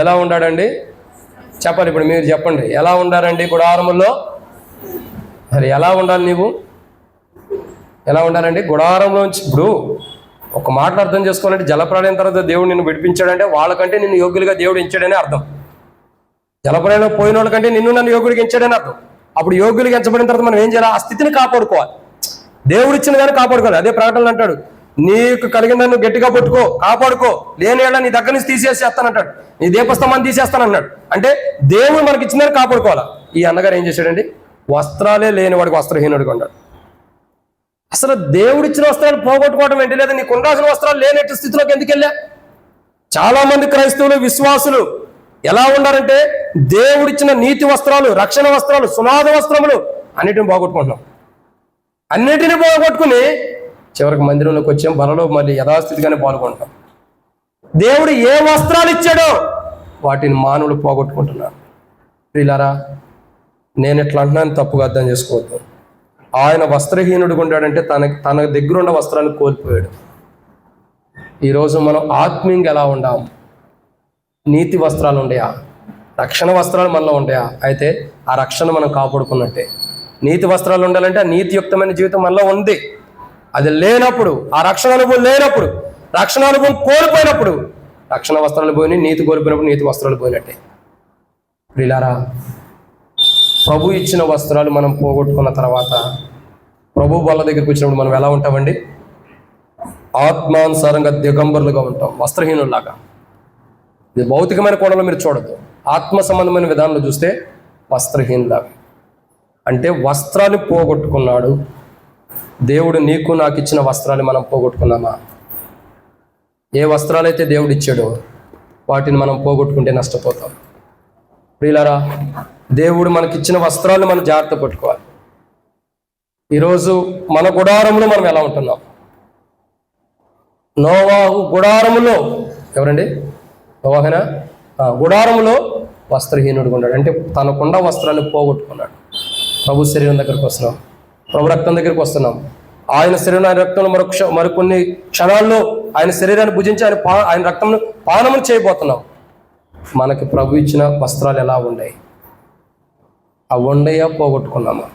[SPEAKER 1] ఎలా ఉండాడండి చెప్పాలి. ఇప్పుడు మీరు చెప్పండి, ఎలా ఉండాలండి గుడారములో? మరి ఎలా ఉండాలి? నీవు ఎలా ఉండాలండి గుడారంలోంచి? ఇప్పుడు ఒక మాటలు అర్థం చేసుకోవాలంటే, జలప్రళయం తర్వాత దేవుడు నిన్ను విడిపించాడంటే వాళ్ళకంటే నిన్ను యోగ్యులుగా దేవుడు ఎంచాడని అర్థం. జలప్రళయంలో పోయిన వాళ్ళకంటే నిన్ను నన్ను యోగ్యుడికి ఎంచాడని అర్థం. అప్పుడు యోగ్యులుగా ఎంచబడిన తర్వాత మనం ఏం చేయాలి? ఆ స్థితిని కాపాడుకోవాలి. దేవుడు ఇచ్చిన దాన్ని కాపాడుకోవాలి. అదే ప్రకటనలు అంటాడు, నీకు కలిగిన దాన్ని గట్టిగా పట్టుకో, కాపాడుకో, లేని ఏళ్ళ నీ దగ్గర నుంచి తీసేసేస్తానంటాడు, నీ దీపస్తంభాన్ని తీసేస్తానన్నాడు. అంటే దేవుడు మనకి ఇచ్చిన దాన్ని కాపాడుకోవాలా. ఈ అన్నగారు ఏం చేశాడండి? వస్త్రాలే లేని వాడికి వస్త్రహీనుడిగా ఉన్నాడు. అసలు దేవుడు ఇచ్చిన వస్త్రాలు పోగొట్టుకోవడం ఏంటి? లేదా నీకు ఉండాల్సిన వస్త్రాలు లేనట్టు స్థితిలోకి ఎందుకు వెళ్ళా? చాలా మంది క్రైస్తవులు, విశ్వాసులు ఎలా ఉండాలంటే, దేవుడిచ్చిన నీతి వస్త్రాలు, రక్షణ వస్త్రాలు, సునాద వస్త్రములు అన్నిటిని పోగొట్టుకుంటున్నాం. అన్నిటిని పోగొట్టుకుని చివరికి మందిరంలోకి వచ్చాం, బలలో మళ్ళీ యథాస్థితిగానే పాల్గొంటాం. దేవుడు ఏ వస్త్రాలు ఇచ్చాడో వాటిని మానవులు పోగొట్టుకుంటున్నారు. ప్రియులారా, నేను ఇట్లా అంటున్నాను, తప్పుగా అర్థం చేసుకోవద్దు. ఆయన వస్త్రహీనుడిగా ఉండాడంటే తన దగ్గర ఉన్న వస్త్రాన్ని కోల్పోయాడు. ఈరోజు మనం ఆత్మీయంగా ఎలా ఉండాం? నీతి వస్త్రాలు ఉండయా? రక్షణ వస్త్రాలు మనలో ఉంటాయా? అయితే ఆ రక్షణ మనం కాపాడుకున్నట్టే. నీతి వస్త్రాలు ఉండాలంటే ఆ నీతియుక్తమైన జీవితం మనలో ఉంది. అది లేనప్పుడు, ఆ రక్షణ అనుభవం లేనప్పుడు, రక్షణ అనుభవం కోల్పోయినప్పుడు, రక్షణ వస్త్రాలు పోయినాయి, నీతి కోల్పోయినప్పుడు నీతి వస్త్రాలు పోయినట్టే. ప్రియులారా, ప్రభు ఇచ్చిన వస్త్రాలు మనం పోగొట్టుకున్న తర్వాత ప్రభు వాళ్ళ దగ్గరికి వచ్చినప్పుడు మనం ఎలా ఉంటామండి? ఆత్మానుసారంగా దిగంబరులుగా ఉంటాం, వస్త్రహీనుల్లాగా. ఇది భౌతికమైన కోణంలో మీరు చూడద్దు. ఆత్మ సంబంధమైన విధానంలో చూస్తే వస్త్రహీనులాగా. అంటే వస్త్రాన్ని పోగొట్టుకున్నాడు దేవుడు. నీకు నాకు ఇచ్చిన వస్త్రాలు మనం పోగొట్టుకున్నామా? ఏ వస్త్రాలైతే దేవుడు ఇచ్చాడో వాటిని మనం పోగొట్టుకుంటే నష్టపోతాం. ప్రియులారా, దేవుడు మనకిచ్చిన వస్త్రాలను మనం జాగ్రత్త పట్టుకోవాలి. ఈరోజు మన గుడారంలో మనం ఎలా ఉంటున్నాం? నోవాహు గుడారములో, ఎవరండి? నోవాహునా? గుడారములో వస్త్రహీనుడిగా ఉన్నాడు. అంటే తనకున్న వస్త్రాన్ని పోగొట్టుకున్నాడు. ప్రభు శరీరం దగ్గరికి వస్తున్నాం, ప్రభు రక్తం దగ్గరికి వస్తున్నాం. ఆయన శరీరం, ఆయన రక్తంలో మరికొన్ని క్షణాల్లో ఆయన శరీరాన్ని భుజించి ఆయన రక్తంను పానమును చేయబోతున్నాం. మనకి ప్రభు ఇచ్చిన వస్త్రాలు ఎలా ఉన్నాయి? ఆ ఉండయా పోగొట్టుకున్నామా?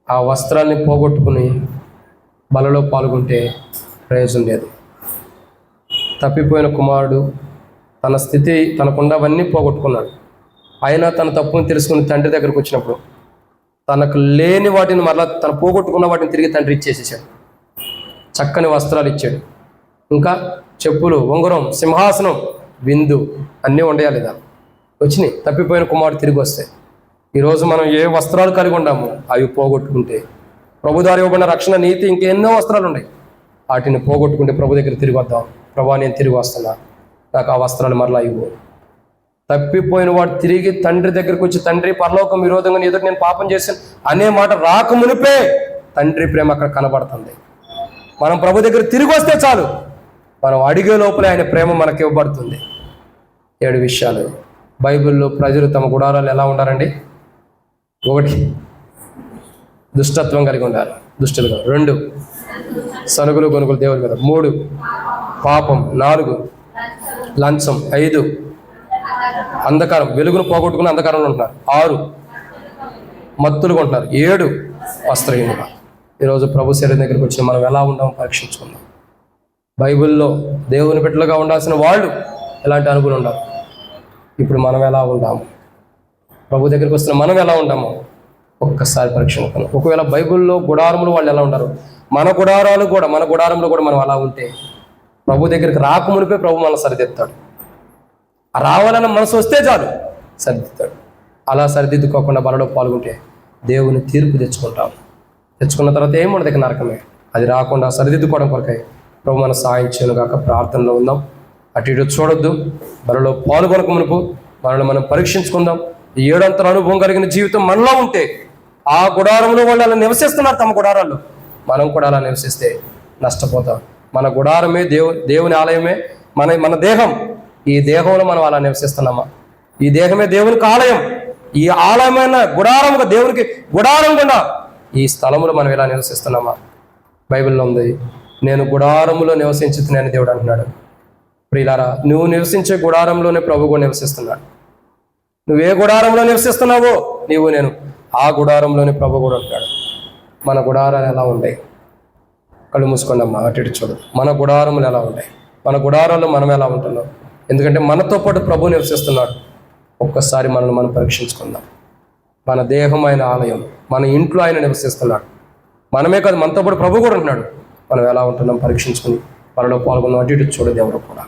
[SPEAKER 1] ఆ వస్త్రాన్ని పోగొట్టుకుని బలలో పాల్గొంటే ప్రయోజనం లేదు. తప్పిపోయిన కుమారుడు తన స్థితి, తనకున్నవన్నీ పోగొట్టుకున్నాడు. అయినా తన తప్పును తెలుసుకుని తండ్రి దగ్గరకు వచ్చినప్పుడు తనకు లేని వాటిని మరలా, తన పోగొట్టుకున్న వాటిని తిరిగి తండ్రి ఇచ్చేసేసాడు. చక్కని వస్త్రాలు ఇచ్చాడు, ఇంకా చెప్పులు, ఉంగరం, సింహాసనం, విందు అన్నీ ఉండయా లేదా? వచ్చినాయి. తప్పిపోయిన కుమారుడు తిరిగి వస్తే ఈరోజు మనం ఏ వస్త్రాలు కలిగి ఉన్నామో అవి పోగొట్టుకుంటే, ప్రభు ద్వారా ఇవ్వబడిన రక్షణ, నీతి, ఇంకెన్నో వస్త్రాలు ఉన్నాయి, వాటిని పోగొట్టుకుంటే ప్రభు దగ్గర తిరిగి వద్దాం. ప్రభా, నేను తిరిగి వస్తున్నా, నాకు ఆ వస్త్రాలు మరలా ఇవ్వు. తప్పిపోయిన వాడు తిరిగి తండ్రి దగ్గరికి వచ్చి, తండ్రి, పరలోకం విరోధంగా నీ ఎదురు నేను పాపం చేశాను అనే మాట రాకమునిపే తండ్రి ప్రేమ అక్కడ కనబడుతుంది. మనం ప్రభు దగ్గర తిరిగి వస్తే చాలు, మనం అడిగే లోపలే ఆయన ప్రేమ మనకి ఇవ్వబడుతుంది. 7 విషయాలు బైబిల్లో ప్రజలు తమ గుడారాలు ఎలా ఉండాలండి? 1, దుష్టత్వం కలిగి ఉండాలి, దుష్టులుగా. 2, సనుగులు గొనుగులు దేవుని మీద. 3, పాపం. 4, లంచం. 5, అంధకారం, వెలుగును పోగొట్టుకుని అంధకారంలో ఉంటున్నారు. 6, మత్తులుగా ఉంటున్నారు. 7, వస్త్రహీనుగా. ఈరోజు ప్రభు శరీరం దగ్గరికి వచ్చిన మనం ఎలా ఉండామో పరీక్షించుకుందాం. బైబిల్లో దేవుని బిడ్డలుగా ఉండాల్సిన వాళ్ళు ఎలాంటి అనుభవం ఉండాలి? ఇప్పుడు మనం ఎలా ఉండాము? ప్రభు దగ్గరికి వస్తున్న మనం ఎలా ఉంటామో ఒక్కసారి పరీక్షించుకుందాం. ఒకవేళ బైబిల్లో గుడారములు వాళ్ళు ఎలా ఉంటారు, మన గుడారంలో కూడా మనం అలా ఉంటే ప్రభు దగ్గరికి రాకమునిపే ప్రభు మనల్ని సరిదిద్దుతాడు. రావాలన్న మనసు వస్తే చాలు, సరిదిద్దుతాడు. అలా సరిదిద్దుకోకుండా బలలో పాల్గొంటే దేవుని తీర్పు తెచ్చుకున్న తర్వాత ఏముండదు, ఇక నరకమే. అది రాకుండా సరిదిద్దుకోవడం కొరకై ప్రభు మన సహాయం చేయను గాక. ప్రార్థనలో ఉందాం. అటు ఇటు చూడొద్దు. బలలో పాల్గొనక మునుపు మనల్ని మనం పరీక్షించుకుందాం. ఈ 7 అంతల అనుభవం కలిగిన జీవితం మనలో ఉంటే, ఆ గుడారంలో వాళ్ళు అలా నివసిస్తున్నారు తమ గుడారాల్లో, మనం కూడా అలా నివసిస్తే నష్టపోతాం. మన గుడారమే దేవుని ఆలయమే, మన దేహం. ఈ దేహంలో మనం అలా నివసిస్తున్నామా? ఈ దేహమే దేవునికి ఆలయం. ఈ ఆలయమైన గుడారముగా, దేవునికి గుడారం కూడా ఈ స్థలములో మనం ఇలా నివసిస్తున్నామా? బైబిల్లో ఉంది, నేను గుడారములో నివసించుతున్నానని దేవుడు అంటున్నాడు. ప్రియులారా, నువ్వు నివసించే గుడారంలోనే ప్రభు కూడా నివసిస్తున్నాడు. నువ్వే గుడారంలో నివసిస్తున్నావో నేను ఆ గుడారంలోనే ప్రభు కూడా ఉంటాడు. మన గుడారాలు ఎలా ఉంటాయి? కళ్ళు మూసుకోండి అమ్మా, అటు ఇటు చూడు. మన గుడారములు ఎలా ఉంటాయి? మన గుడారాల్లో మనం ఎలా ఉంటున్నాం? ఎందుకంటే మనతో పాటు ప్రభు నివసిస్తున్నాడు. ఒక్కసారి మనల్ని మనం పరీక్షించుకుందాం. మన దేహమైన ఆలయం, మన ఇంట్లో ఆయన నివసిస్తున్నాడు. మనమే కాదు, మనతో పాటు ప్రభు కూడా ఉంటున్నాడు. మనం ఎలా ఉంటున్నాం పరీక్షించుకుని మనలో పాల్గొన్నాం. అటు ఇటు చూడు దేవుడు కూడా.